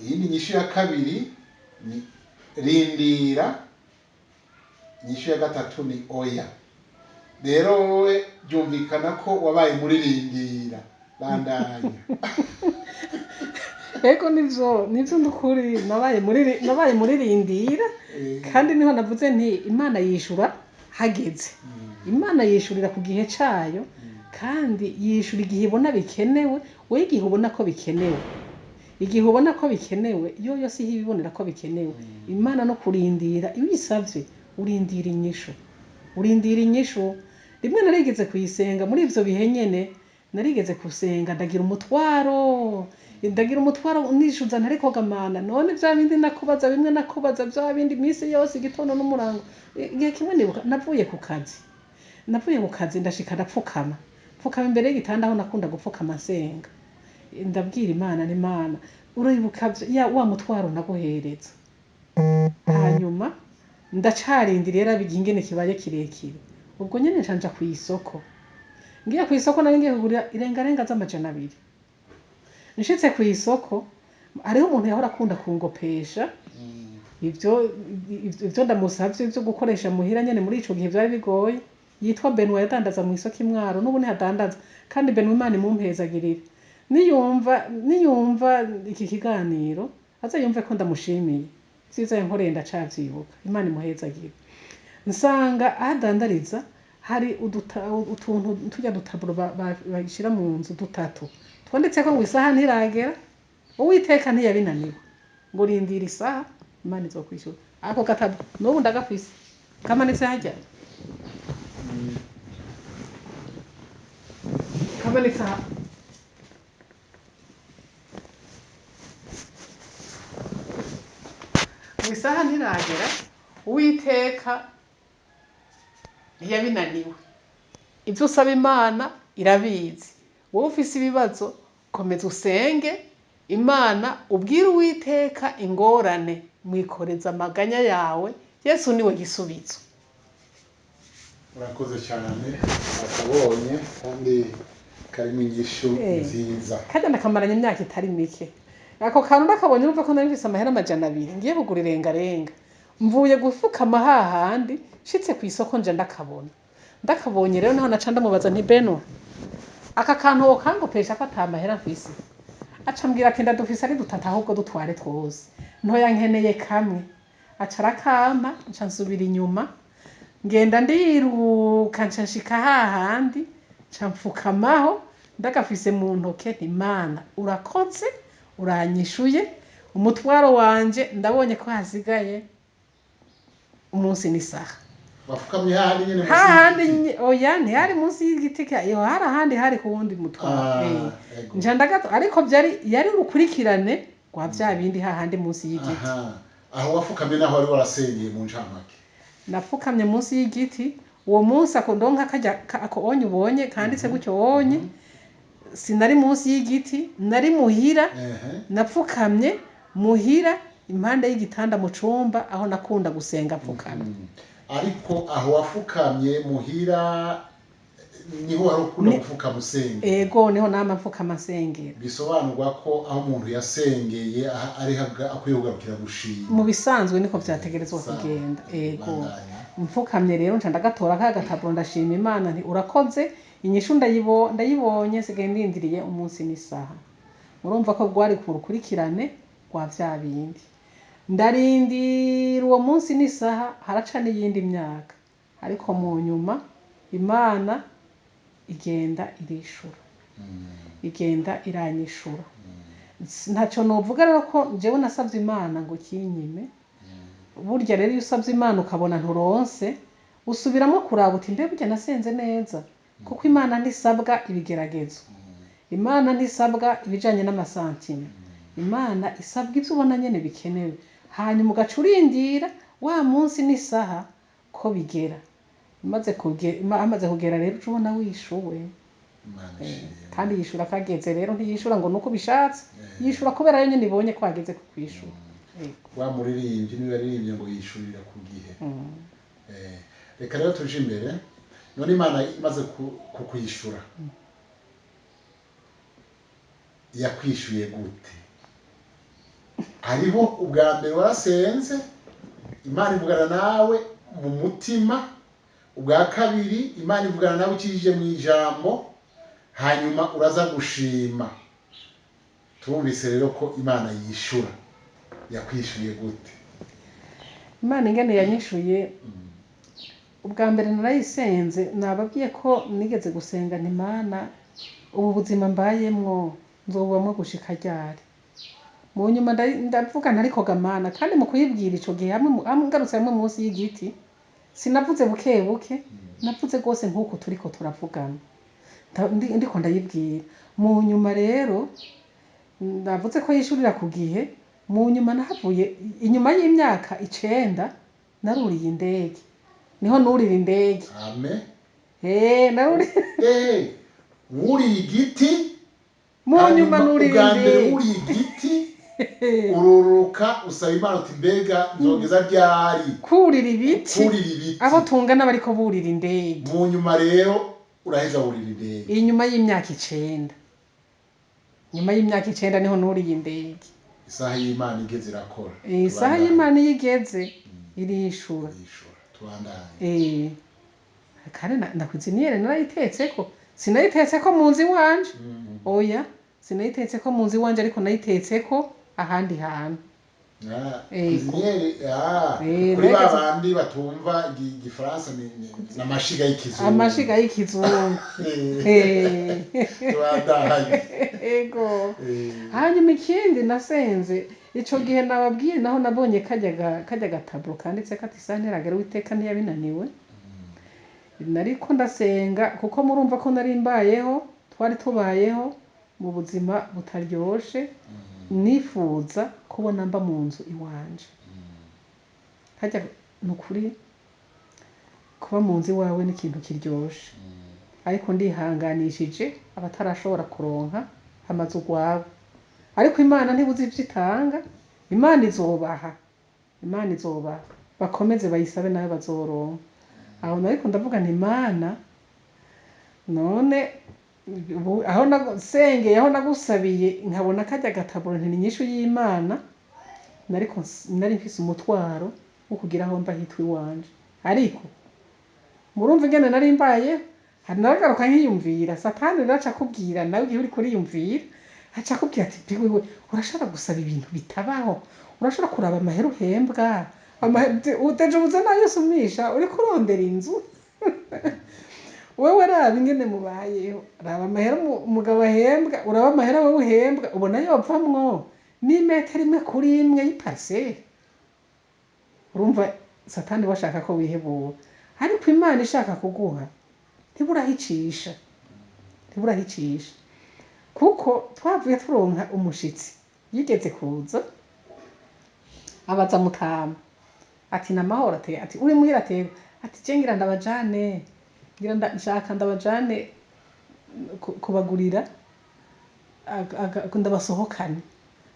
iyi ni inyishu ya kabiri ni rindira inyishu ya gatatu ni oya rero wowe byumvikana ko wabaye muri rindira bandanya ego nivyo ndukuri nabaye muri rindira kandi niho navuze nti imana yishura hageze imana yishurira ku gihe cayo kandi yishura igihe ibona bikenewe we igihe ubona ko bikenewe igihe ubona ko bikenewe yoyo si ibibonera ko bikenewe imana no kurindira ibisavye urindira inyishu rimwe narigeze kuyisenga muri ivyo bihe nyene narigeze kusenga ndagira umutwaro nishuza ntariko gamana none vya bindi nakubaza bimwe nakubaza vya bindi misi yose igitondo n'umurango igihe kimwe nibuka navuye ku kazi ndashika ndapfukama imbere y'igitanda aho nakunda gupfukama nsenga ndabwira imana n'imana uribuka wa mutwaro naguhereza hanyuma ndacarindira rero ingene kibaye kirekire ubwo nyene ncanja ku isoko ngiye ku isoko nari ngiye kugura irengarenga z'200 nshitse ku isoko ariho umuntu yahora akunda kungopesha ivyo ndamusavye ivyo gukoresha muhira nyene muri ico gihe vyari bigoye yitwa Benwa yadandaza mu isoko Imwaro n'ubu ntihadandaza kandi Benwa imana imumpezagirira niyumva iki kiganiro azayumve ko ndamushimiye siza yankoreye ndacavyibuka imana imuhezagirira nsanga adandariza hari utuntu tujya dutaburo bashira mu nzu dutatu twanditseko ngo isaha ntiragera uwiteka ntiyabinaniwe ngo rindira isaha imana izokwishura ako gatabo n'ubu ndagafise kamanitse hajya kamanitse aha ngo isaha ntiragera uwiteka ntiyabinaniwe ibyo usaba imana irabizi wowe ufise ibibazo komeza usenge imana ubwire uwiteka ingorane mwikoreza amaganya yawe yesu niwe gisubizo. urakoze cyane akabonye kandi karimo inyishu nziza kandi nakamaranye imyaka itari mike. Ako kantu ndakabonye urumva ko nari mfise amahera 200 ngiye kugura irengarenga mvuye gufukama hahandi shitse ku isoko nje ndakabonye rero naho naca ndamubaza nti Beno aka kantu wokangopesha ko atamahera mfise aca mbwira ati ndadufise ari dutata ahubwo dutware twose ntoya nkeneye kamwe aca arakama nca nsubira inyuma ngenda ndiruka nca nshika hahandi nca mfukamaho ndagafise mu ntoke nti Mana urakoze uranyishuye umutwaro wanje ndabonye ko hasigaye umunsi n'isaha. wafukamye hahandi nyene hahandi oya ntihari munsi y'igiti iyo hari ahandi hari ku wundi mutwaro nja ndagato ariko yari urukurikirane rwa bya bindi hahandi munsi y'igiti. aho wafukamye naho wari warasengeye mu ncamake. Nafukamye munsi y'igiti uwo munsi akondonka ako onye ubonye kanditse gutyo onye sinari munsi y'igiti nari muhira napfukamye muhira impande y'igitanda mu cumba aho nakunda gusenga pfukamye. Ariko aho wafukamye muhira niho wari ukunda gupfukama usenga. Ego niho nama mfukama nsengera. Bisobanurwa ko aho umuntu yasengeye ari akwiye kugarukira gushima. Mu bisanzwe niko vyategerezwa kugenda. Ego mfukamye rero nca ndagatora ka gataburo ndashima Imana nti urakoze inyishu ndayibonye sigaye ndindiriye umunsi n'isaha. Murumva ko gwari ku rukurikirane rwa vya bindi. Ndarindira uwo munsi n'isaha haraca n'iyindi myaka ariko mu nyuma Imana igenda irishura igenda iranyishura. Ntaco novuga rero ko jewe nasavye Imana ngo kinyime. Burya rero iyo usavye Imana ukabona nturonse usubiramo kuraba uti mbe burya nasenze neza kuko Imana ntisabwa ibigeragezo. Imana ntisabwa ibijanye n'amasantime. Imana isabwa ivyo ubona nyene bikenewe hanyuma ugacurindira wa munsi n'isaha ko bigera. Amaze kugera rero ubona wishuwe. Kandi yishura kageze rero ntiyishura ngo nuko bishatse yishura kubera yo nyene ibonye ko hageze ku kwishura. Wa muririmbyi niwe yaririmbye ngo yishurira ku gihe. Reka rero tuje imbere none Imana imaze kukwishura yakwishuye gute? Hariho ubwa mbere warasenze Imana ivugana nawe mu mutima, ubwa kabiri Imana ivugana nawe ukijije mu ijambo, hanyuma uraza gushima. Turumvise rero ko Imana yishura. Yakwishuye gute? Imana ingene yanyishuye ubwa mbere narayisenze nababwiye ko nigeze gusenga nti Imana ubu buzima mbayemwo nzobamwe gushika ryari. Mu nyuma ndavuga ntariko gamana kandi mu kuyibwira ico gihe hamwe ngarutse hamwe munsi y'igiti sinavuze buke buke navuze gose nkuko turiko turavugana ndiko ndayibwira. Mu nyuma rero ndavuze ko yishurira ku gihe. Mu nyuma nahavuye inyuma y'imyaka 9 naruriye indege niho nurira indege. Amen. Naruri wuri igiti mu nyuma nurira indege wuri igiti ururuka usaba Imana uti mbega nzogeza ryari kurira ibiti abo tungana bariko burira indege. Mu nyuma rero uraheza burira indege inyuma y'imyaka 9. Nyuma y'imyaka 9 niho nuriye indege. Isaha y'Imana igeze irakora. Isaha y'Imana yigeze irishura. Tubandanye. Kare nakwiziniere narayitetseko. Sinayitetseko munzi wanje. Oya, sinayitetseko munzi wanje ariko nayitetseko ahandi hantu. Kwiziniere kuri babandi batumva igifaransa n'amashiga y'ikizungu. Amashiga y'ikizungu. Tubandanye. Ego. Hanyuma ikindi nasenze ico gihe nababwiye naho nabonye kajya gataburo kanditse kati santeragera witeka ntiyabinaniwe. Nariko ndasenga kuko murumva ko nari mbayeho twari tubayeho mu buzima butaryoshe nifuza kubona mba mu nzu iwanje. Hajya nukuri kuba mu nzu iwawe ni ikintu kiryoshe ariko ndihanganishije abatarashobora kuronka amazu gwabo ariko imana ntibuze ivyo itanga, imana izobaha, bakomeze bayisabe nayo bazoronka. Aho nariko ndavuga nti Imana none aho nagusengeye, aho nagusabiye nkabona karya gatabo nti ni inyishu y'Imana, nari mfise umutwaro wo kugira aho mba hitwa iwanje. Ariko murumva ingene nari mbaye, hari naragaruka nkiyumvira, Satani rero aca akubwira nawe igihe uriko uriyumvira, aca akubwira ati wewe urashobora gusaba ibintu bitabaho, urashobora kuraba amahera uhembwa, uteje ubuze nayo usumisha, uriko urondera inzu wewe raba ingene mubayeho, raba amahera umugabo ahembwa, uraba amahera wewe uhembwa, ubona yovamwo n'imetero imwe kuri imwe y'iparcelle. Urumva Satani washaka ko wihebura, ariko Imana ishaka kuguha ntiburahicisha, kuko twavuye turonka umushitsi yigeze kuza abaza Mutama ati namahoro, ati uri muhira, ati je ngira ndabajane, nshaka ndabajane kubagurira ndabasohokane,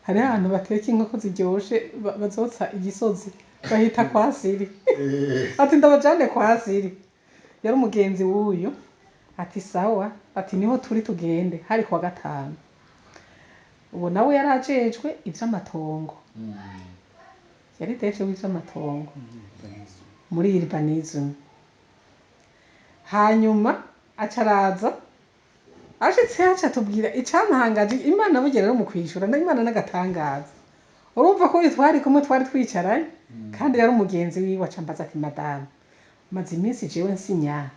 hari ahantu bateka inkoko ziryoshe bazotsa igisozi bahita kwa Siri ati ndabajane kwa Siri, yari umugenzi w'uyu, ati sawa, ati niho turi tugende, hari kwa gatanu. Ubu nawe yarajejwe ivy'amatongo, yari dejejwe ivy'amatongo muri urbanism. Hanyuma acaraza, ashitse haca tubwira icantangaje, Imana burya rero mu kwishura, na Imana n'agatangaza. Urumva ko twari kumwe, twari twicaranye, kandi yari umugenzi wiwe, acambaza ati madame, maze iminsi jewe nsinya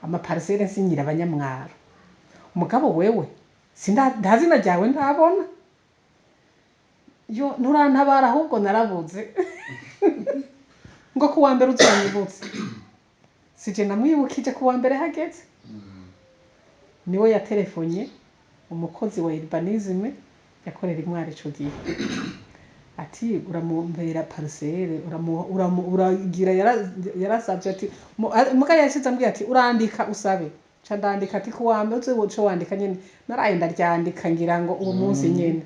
amaparcelle, nsinyira abanyamwaro, umugabo wewe nta zina ryawe ndabona, yo nturantabara ahubwo narabuze ngo kuwa mbere uzanyibutse. Sije namwibukije kuwa mbere hageze, niwe yatelefonye umukozi wa urbanism yakorera imwaro ico gihe, ati uramumbera parcelle, uragira, yarasavye ati muga yashize ambwiye ati urandika usabe, ca ndandika ati kuwa mbere uzo wandika nyene, naraye ndaryandika ngira ngo uwo munsi nyene.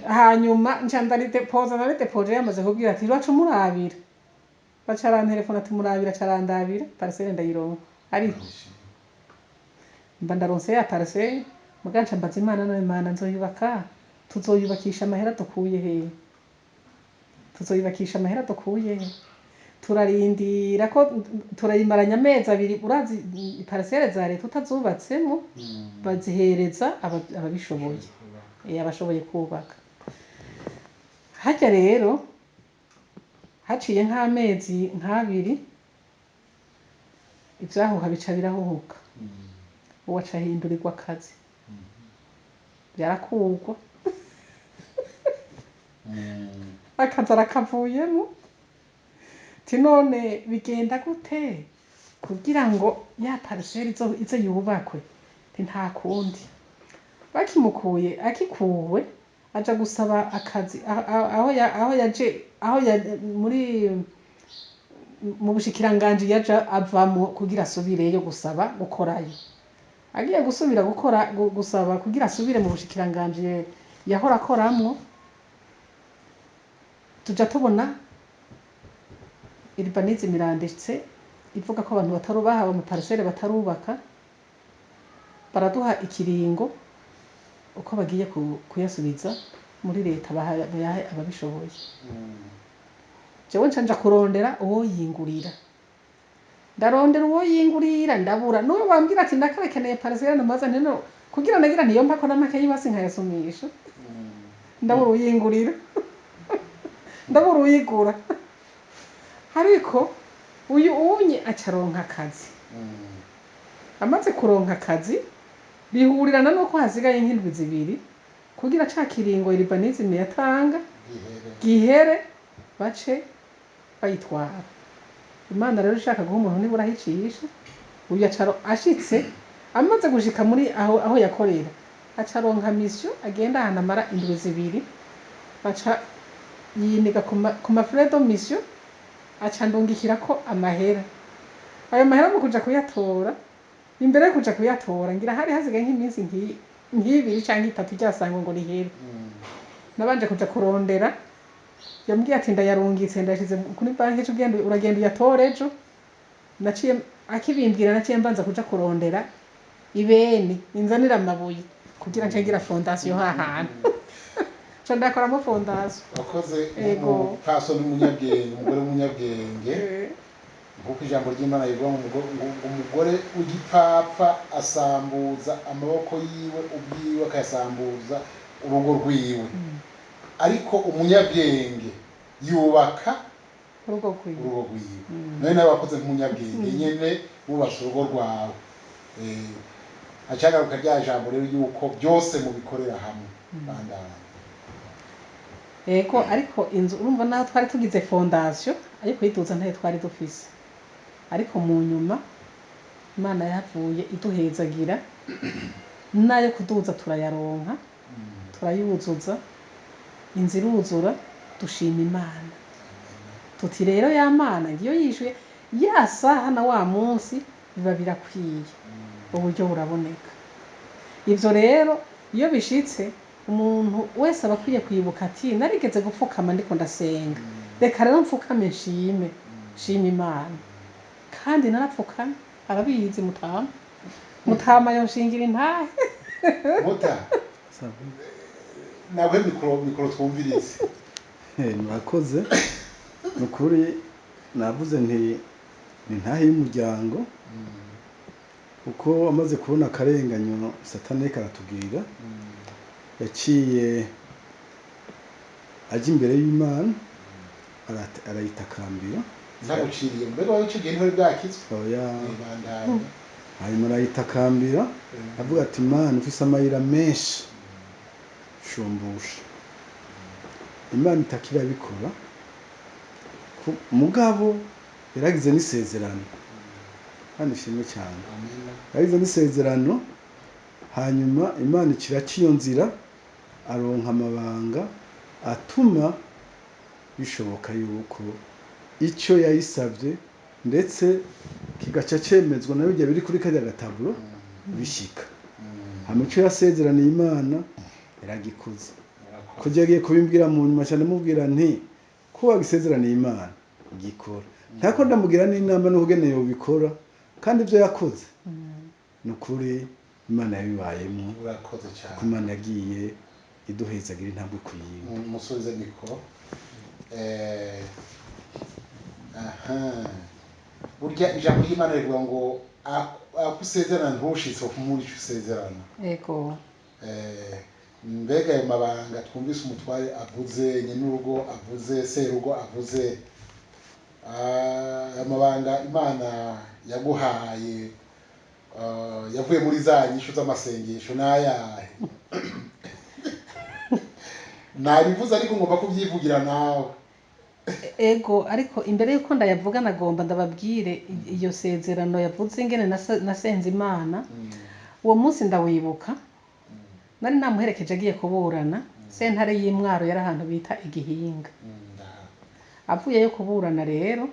Hanyuma nca naridepoje yamaze kubwira ati rwacu murabira, baca arantelefona ati murabira, carandabira parcelle ndayironka. Ariko mba ndaronse ya parcelle, muga nca mbaza Imana, none Imana nzoyubaka, tuzoyubakisha amahera dukuye hehe? Turarindira ko turayimaranya amezi abiri, urazi parcelle za leta utazubatsemo bazihereza ababishoboye, abashoboye kubaka. Harya rero haciye nk'amezi nk'abiri, ivyahuha bica birahuhuka, uwo aca ahindurirwa akazi, byarakugwa akazi arakavuyemo. Ti none bigenda gute kugira ngo ya parcelle izo yubakwe? Nta kundi, bakimukuye, akikuwe aja gusaba akazi aho yaje, muri mu bushikiranganje yaja avamo kugira asubireyo gusaba gukorayo. Agiye gusubira gusaba kugira asubire mu bushikiranganje yahora akoramwo, tuja tubona urbanism iranditse ivuga ko abantu batarubaha mu parcelle batarubaka, baraduha ikiringo uko bagiye kuyasubiza muri leta, bayahe ababishoboye. Jewe nca kurondera uwo yingurira, ndarondera uwo yingurira ndabura, n'uwo bambwira ati ndakarekeneye parcelle namaze ntino kugira nagira ntiyo mpako n'amake y'ibasi nkayasumisha, ndabura uyingurira ndabura uyigura. Ariko uyu unye acaronka akazi, amaze kuronka akazi bihurirana nuko hasigaye nk'indwi zibiri kugira ca kiringo urbanism yatanga gihere, bace bayitwara. Imana rero ishaka guha umuntu nibura ahicisha, uyu acaro ashitse amaze gushika muri aho yakorera, acaronka mission agenda ahantu amara indwi zibiri, baca yiniga ku mafrais de mission, aca ndungikirako amahera. Ayo mahera mu kuja kuyatora, imbere yo kuja kuyatora ngira hari hasigaye nk'iminsi nk'ibiri canke itatu ryasangwa ngo rihere. nabanje kuja kurondera yambwiye ati ndayarungitse ndashize kuri banki ejo uragenda uyatore ejo naciye akibimbwira naciye mbanza kuja kurondera ibeni inzanira amabuye kugira ncengira fondation hahantu co ndakoramo fondation wakoze paso n'umunyabwenge umugore w'umunyabwenge kuko ijambo ry'Imana rivuga ngo umugore w'igipfapfa asambuza amaboko yiwe ubwiwe akayasambuza urugo rwiwe ariko umunyabwenge yubaka urugo rwiwe nawe wakoze nk'umunyabwenge nyene wubatse urugo rwawe acagaruka rya jambo rero yuko byose mubikorera hamwe bandana ego ariko inzu urumva naho twari tugize fondation ariko yiduza ntayo twari dufise ariko mu nyuma Imana yavuye iduhezagira nayo kuduza turayaronka turayuzuza inzu iruzura dushima Imana tuti rero ya Mana ngiyo yishuye ya saha na wa munsi biba birakwiye uburyo buraboneka ivyo rero iyo bishitse umuntu wese aba akwiye kwibuka ati narigeze gupfukama ndiko ndasenga reka rero mfukame nshime Imana kandi narapfukame arabizi mutama yonshingira intahe muta nawe mikoro twumvirize murakoze nukuri navuze nti ntahe y'umuryango kuko amaze kubona akarenganyo satani karatubwira yaciye aje imbere y'Imana arayitakambira ntaguciriye mbega wawe icyo gihe ntihori bwakizwe oya hanyuma arayitakambira avuga ati Imana ufise amayira menshi shumbusha Imana itakira bikora mugabo yaragize n'isezerano kandi ishimwe cyane yaragize n'isezerano hanyuma Imana ikira ciyo nzira aronka amabanga atuma bishoboka yuko icyo yayisabye ndetse kigaca cemezwa nayo biri kuri kajya gataburo bishika hamico yasezeraniye Imana yaragikuze kujya agiye kubimbwira mu nyuma cyane mubwira nti ko wagisezeraniye Imana gikora ntako ndamubwira n'inama n'ubugeneye ubikora kandi ibyo yakoze nukuri Imana yabibayemo urakoze cyane Imana yagiye iduhezagira intambwe kuyiye musoze mikoro burya ijambo ry'Imana rivuga ngo akusezerana ntushitse kumuri usezerana ego mbega ayo mabanga twumvise umutware avuze nyenurugo avuze serugo avuze amabanga Imana yaguhaye yavuye muri za nyishu z'amasengesho n'ayahe nabivuze ariko ngomba kubyivugira nawe ego ariko imbere yuko ndayavuga nagomba ndababwire iyo sezerano yavuze ingene nasenze Imana uwo munsi ndawibuka nari namuherekeje agiye kuburana sentare y'Imwaro yari ahantu bita Igihinga avuyeyo kuburana rero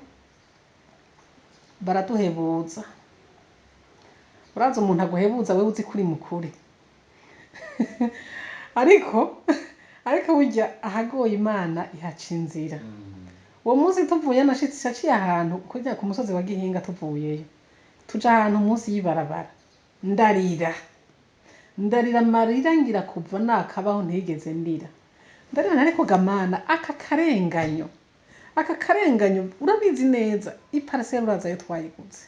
baraduhebuza uraza umuntu aguhebuza wewe uzi kuri mukuri ariko burya ahagoye Imana ihaca inzira uwo munsi tuvuye nashitse ahantu kujya ku musozi wa Gihinga tuvuyeyo tuja ahantu munsi y'ibarabara ndarira amarira ngira kuva nakabaho ntigeze ndarira ariko gamana aka karenganyo urabizi neza iparcelle uraza yo twayiguze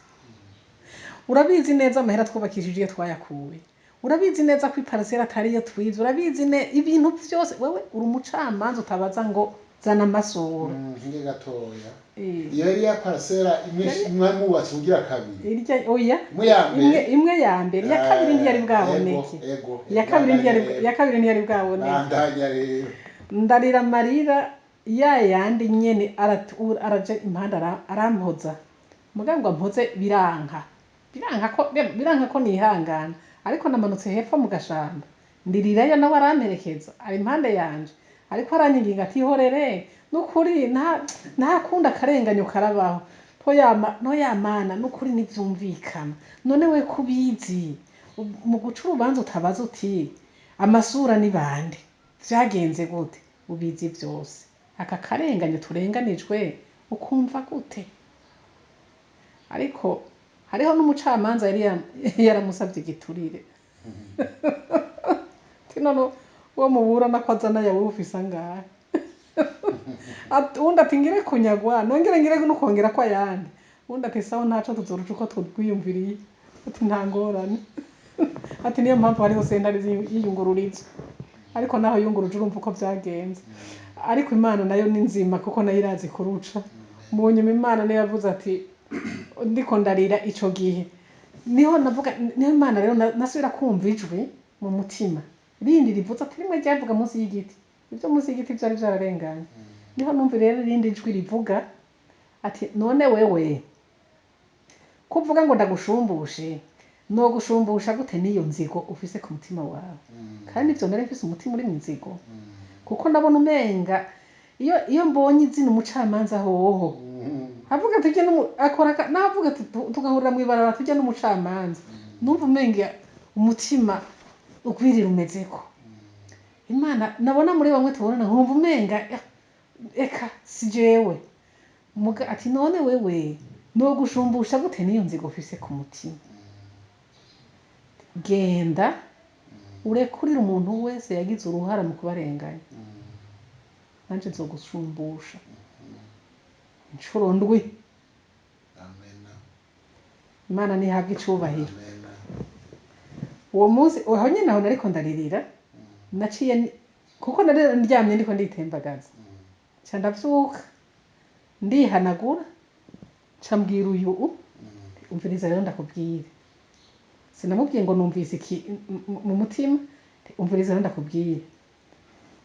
urabizi neza amahera twubakishije iyo twayakuwe urabizi neza ko iparcelle atari yo twize urabizi ibintu byose wewe uri umucamanza utabaza ngo zana amasura nge gatoya iyo yari ya parcelle imwe mubatse ugira kabiri oya imwe ya mbere ya kabiri ndi yari bwaboneke ya kabiri ndi yari bwaboneke bandanya rero ndarira amarira yandi nyene araje impanda arampoza muganga ampoze biranka ko nihangana ariko namanutse hepfo mu gashamba ndirirayo nawe aramperekeza ari impande yanje ariko aranyiginga ati horere nukuri nta kundi akarenganyo karabaho ntoyamana nukuri ntibyumvikana none we kubizi mu guca urubanza utabaza uti amasura ni bande vyagenze gute ubizi byose aka karenganye turenganijwe ukumva gute ariko hariho n'umucamanza yari yaramusabye igiturire tino uwo muburana ko azana yawe ufise angahe undi ati ngire kunyagwa nongere ngire no kongera ko ayandi undi ati sawa ntaco tuzoruca uko twiyumviriye ati nta ngorane ati niyo mpamvu hariho sentare yiyungururiza ariko naho yunguruje urumva uko vyagenze ariko imana nayo ni nzima kuko nayo irazi kuruca mu nyuma imana niyo yavuze ati ndiko ndarira ico gihe niho navuga niyo imana rero nasubira kumva ijwi mu mutima rindi rivuze ati rimwe ryavuga munsi y'igiti ibyo munsi y'igiti byari byararenganye niho numva rero rindi jwi rivuga ati none wewe kuvuga ngo ndagushumbushe no gushumbusha gute niyo nzigo ufise ku mutima wawe kandi ivyo nari mfise umutima uri mu nzigo kuko nabona umenga iyo mbonye izina umucamanza hoho avuga tujye akora navuga ati tugahurira mu ibarabara tujye n'umucamanza numva umenga umutima ugwirira umezeko imana nabona muri bamwe tubonana nkumva umenga eka si jewe muga ati none wewe no gushumbusha gute niyo nzigo ufise ku mutima genda urekurira umuntu wese yagize uruhara mu kubarenganya nanje nzogushumbusha inshuro ndwi imana nihabwa icubahiro uwo munsi aho nyine aho nariko ndaririra naciye kuko nari ndyamye ndiko nditembagaza ca ndavyuka ndihanagura ca mbwira uyu umviriza rero ndakubwira sinamubwiye ngo numvise iki mu mutima umviriza rero ndakubwira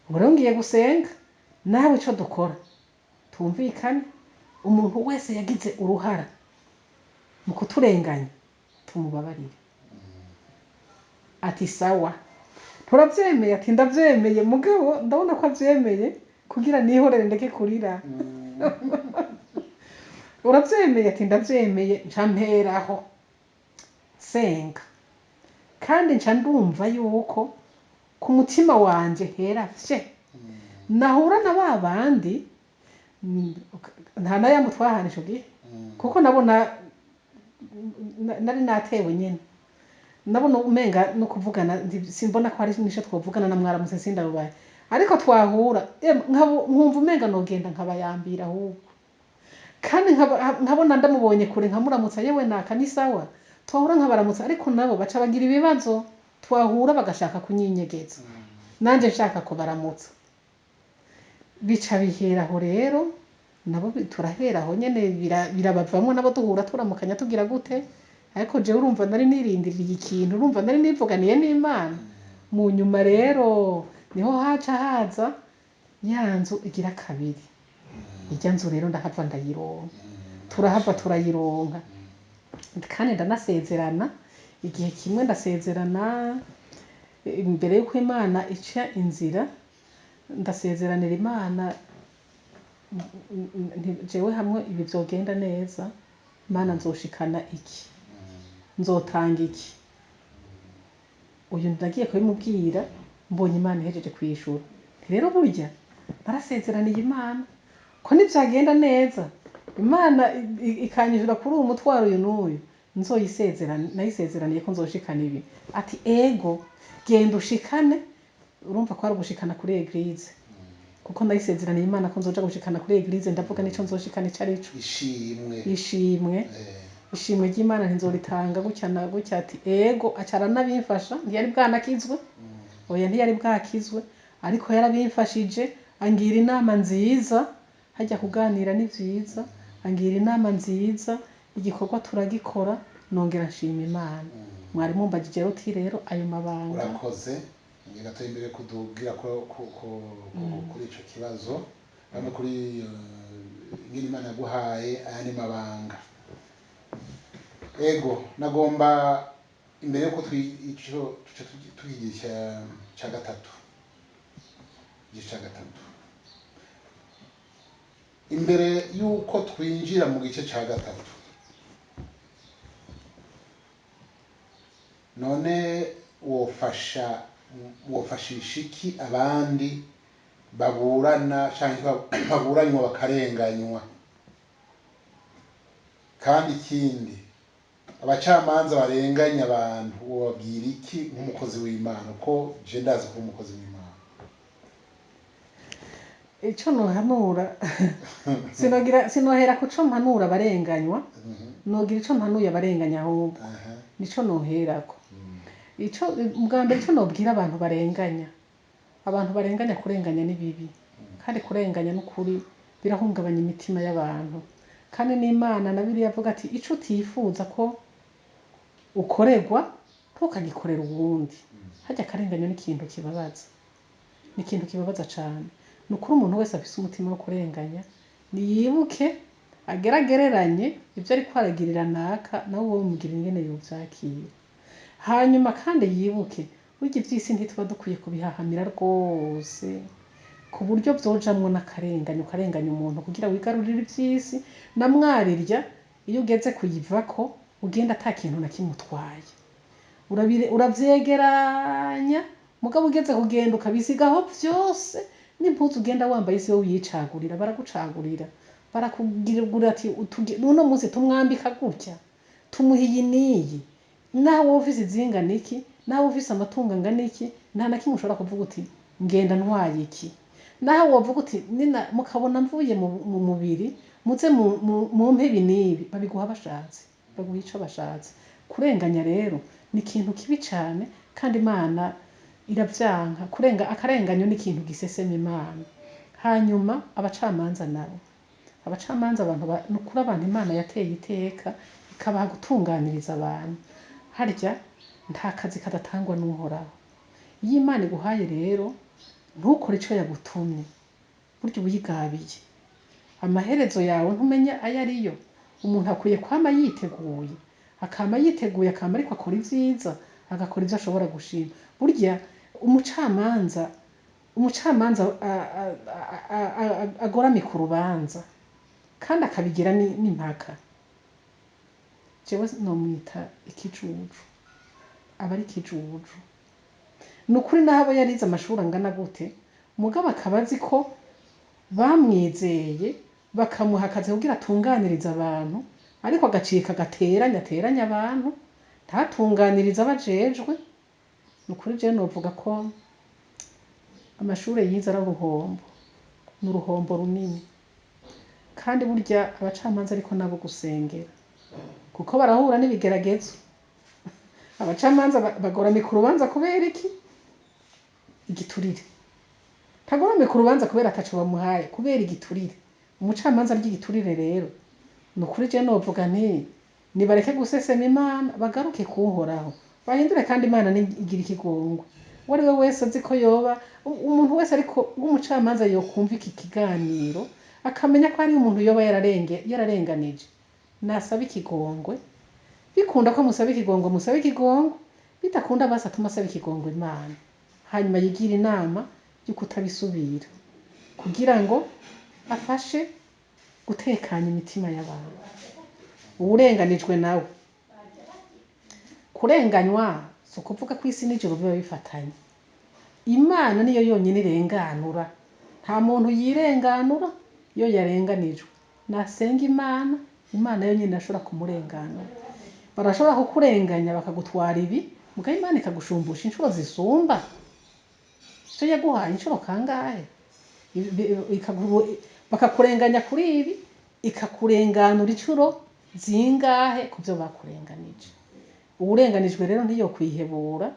ubu rero ngiye gusenga nawe ico dukora tumvikane umuntu wese yagize uruhara mu kuturenganya tumubabarire ati sawa turavyemeye ati ndavyemeye mugabo ndabona ko avyemeye kugira nihorere ndeke kurira uravyemeye ati ndavyemeye nca mperaho senga kandi nca ndumva yuko ku mutima wanje hera vye nahura na babandi nta nayambu twahana ico gihe kuko nabona nari natewe nyene nabona umenga no kuvugana simbona ko hari nisho twovugana na mwaramutse sindarubaye ariko twahura nkumva umenga nogenda nkabayambira ahubwo kandi nkabona ndamubonye kure nkamuramutsa yewe naka ni sawa twahura nkabaramutsa ariko nabo baca bagira ibibazo twahura bagashaka kunyinyegeza nanje nshaka ko baramutsa bica biheraho rero nabo turaheraho nyene birabavamwe nabo duhura turamukanya tugira gute ariko je urumva nari nirindiriye ikintu urumva nari nivuganiye n'Imana mu nyuma rero niho haca haza yanzu igira kabiri ijya nzu rero ndahava ndayironka turahava turayironka kandi ndanasezerana igihe kimwe ndasezerana imbere yuko Imana ica inzira ndasezeranira Imana jewe hamwe ibi vyogenda neza Imana nzoshikana iki nzotanga iki uyu ndagiye kubimubwira mbonye Imana ihejeje kwishura rero burya barasezeraniye Imana ko nivyagenda neza Imana ikanyishura kuri uwo mutwaro uyu n'uyu nayisezeraniye ko nzoshikana ibi ati ego genda ushikane urumva ko ari gushikana kuri eglise kuko nayisezeraniye Imana ko nzoja gushikana kuri eglise ndavuga nico nzoshikana icarico ishimwe ry'Imana ntinzoritanga gutya na gutya ati ego acara nabimfasha ntiyari bwanakizwe oya ntiyari bwakizwe ariko yarabimfashije angira inama nziza hajya kuganira ni vyiza angira inama nziza igikorwa turagikora nongera nshima Imana mwari mumbagije uti rero ayo mabanga urakoze ngiye gato imbere kudubwira ko kuri ico kibazo bamwe kuri ngiri Imana yaguhaye ayandi mabanga ego nagomba imbere yuko tugigisha ca gatatu imbere yuko twinjira mu gice ca gatatu none wofasha wofashisha iki abandi baburana cyangwa baburanywa bakarenganywa? Kandi ikindi, abacamanza barenganya abantu wababwira iki nk'umukozi w'Imana, ko je ndazi ko umukozi w'Imana? Ico nohanura sinohera kuco mpanura abarenganywa, nogira ico mpanuye abarenganya ahubwo nico noherako. Ico bwa mbere ico nobwira abantu barenganya, kurenganya ni bibi, kandi kurenganya n'ukuri birahungabanya imitima y'abantu, kandi n'Imana na Bibiliya avuga ati ico utifuza ko ukorerwa ntukagikorera uwundi. Harya akarenganya n'ikintu kibabaza cane. Nukuri umuntu wese afise umutima wo kurenganya niyibuke ageragereranye ivyo ariko aragirira naka nawe wowe umugirira ingene yovyakira. Hanyuma kandi yibuke burya ivy'isi ntituba dukwiye kubihahamira rwose ku buryo vyojamwo n'akarenganyo, ukarenganya umuntu kugira wigarurire ivy'isi, na mwarirya iyo ugeze kuyivako ugenda ata kintu na kimwe utwaye, uravyegeranya mugabo ugeze kugenda ukabisigaho vyose. N'impuzu ugenda wambaye si wowe uyicagurira, baragucagurira, barakugirira ati uno munsi tumwambika gutya, tumuha iyi n'iyi, nawe wowe ufise izingana iki, nawe ufise amatungo angana iki, nta na kimwe ushobora kuvuga uti ngenda ntwaye iki. Nawe wovuga uti mukabona mvuye mu mubiri muze mumpe ibi n'ibi, babiguha bashatse, baguha ico bashatse. Kurenganya rero ni ikintu kibi cane, kandi Imana iravyanka. Akarenganyo ni ikintu gisesema Imana. Hanyuma abacamanza nabo, nukuri abantu Imana yateye iteka ikabaha gutunganiriza abantu. Harya nta kazi kadatangwa n'Uhoraho. Iyo Imana iguhaye rero ntukore ico yagutumye, burya uyigabiye amaherezo yawe ntumenya ayo ariyo. Umuntu akwiye kwama yiteguye, akama ariko akora ivyiza, agakora ivyo ashobora gushima. Burya umucamanza agoramika urubanza kandi akabigira n'impaka, jewe nomwita ikijuju, aba ari ikijuju. Nukuri naho aba yarize amashuri angana gute, mugabo akaba azi ko bamwizeye bakamuha akazi kugira atunganiriza abantu, ariko agacika agateranya abantu, ntatunganiriza abajejwe. Nukuri je novuga ko amashure yize ari uruhombo, ni uruhombo runini. Kandi burya abacamanza ariko nabo gusengera, kuko barahura n'ibigeragezo. Abacamanza bagoramika urubanza kubera iki? Igiturire. Tagoramika urubanza kubera ataco bamuhaye, kubera igiturire. Umucamanza ry'igiturire rero, nukuri je novuga nti nibareke gusesema Imana, bagaruke kuhoraho, bahindure. Kandi Imana igira ikigongwe. Uwo ari we wese azi ko yoba umuntu wese ariko w'umucamanza yokumva iki kiganiro akamenya ko hari umuntu yoba yararenganije, nasaba ikigongwe. Bikunda ko musaba ikigongwe, bitakunda basi atuma asaba ikigongwe Imana, hanyuma yigira inama yo kutabisubira, kugira ngo afashe gutekanya imitima y'abantu. Uwurenganijwe nawe, kurenganywa si ukuvuga ko isi n'ijuru biba bifatanye. Imana niyo yonyine irenganura, nta muntu yirenganura iyo yarenganijwe. Nasenga Imana yonyine ashobora kumurenganura. Barashobora kukurenganya bakagutwara ibi, mugabo Imana ikagushumbusha inshuro zisumba icyo yaguhaye inshuro kangahe. Bakakurenganya kuri ibi, ikakurenganura inshuro zingahe ku byo bakurenganije. Uwurenganijwe rero ntiyokwihebura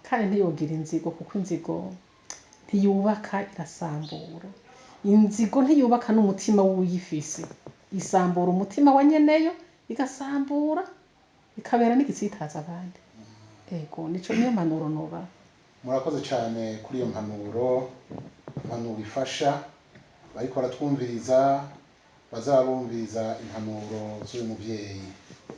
kandi ntiyogira inzigo, kuko inzigo ntiyubaka, irasambura. Inzigo ntiyubaka n'umutima w'uyifise, isambura umutima wa nyeneyo, igasambura, ikabera n'igitsitaza abandi. Ego nico niyo mpanuro noba. Murakoze cyane kuri iyo mpanuro ifasha bariko baratwumviriza, bazabumviriza impanuro z'uyu muvyeyi.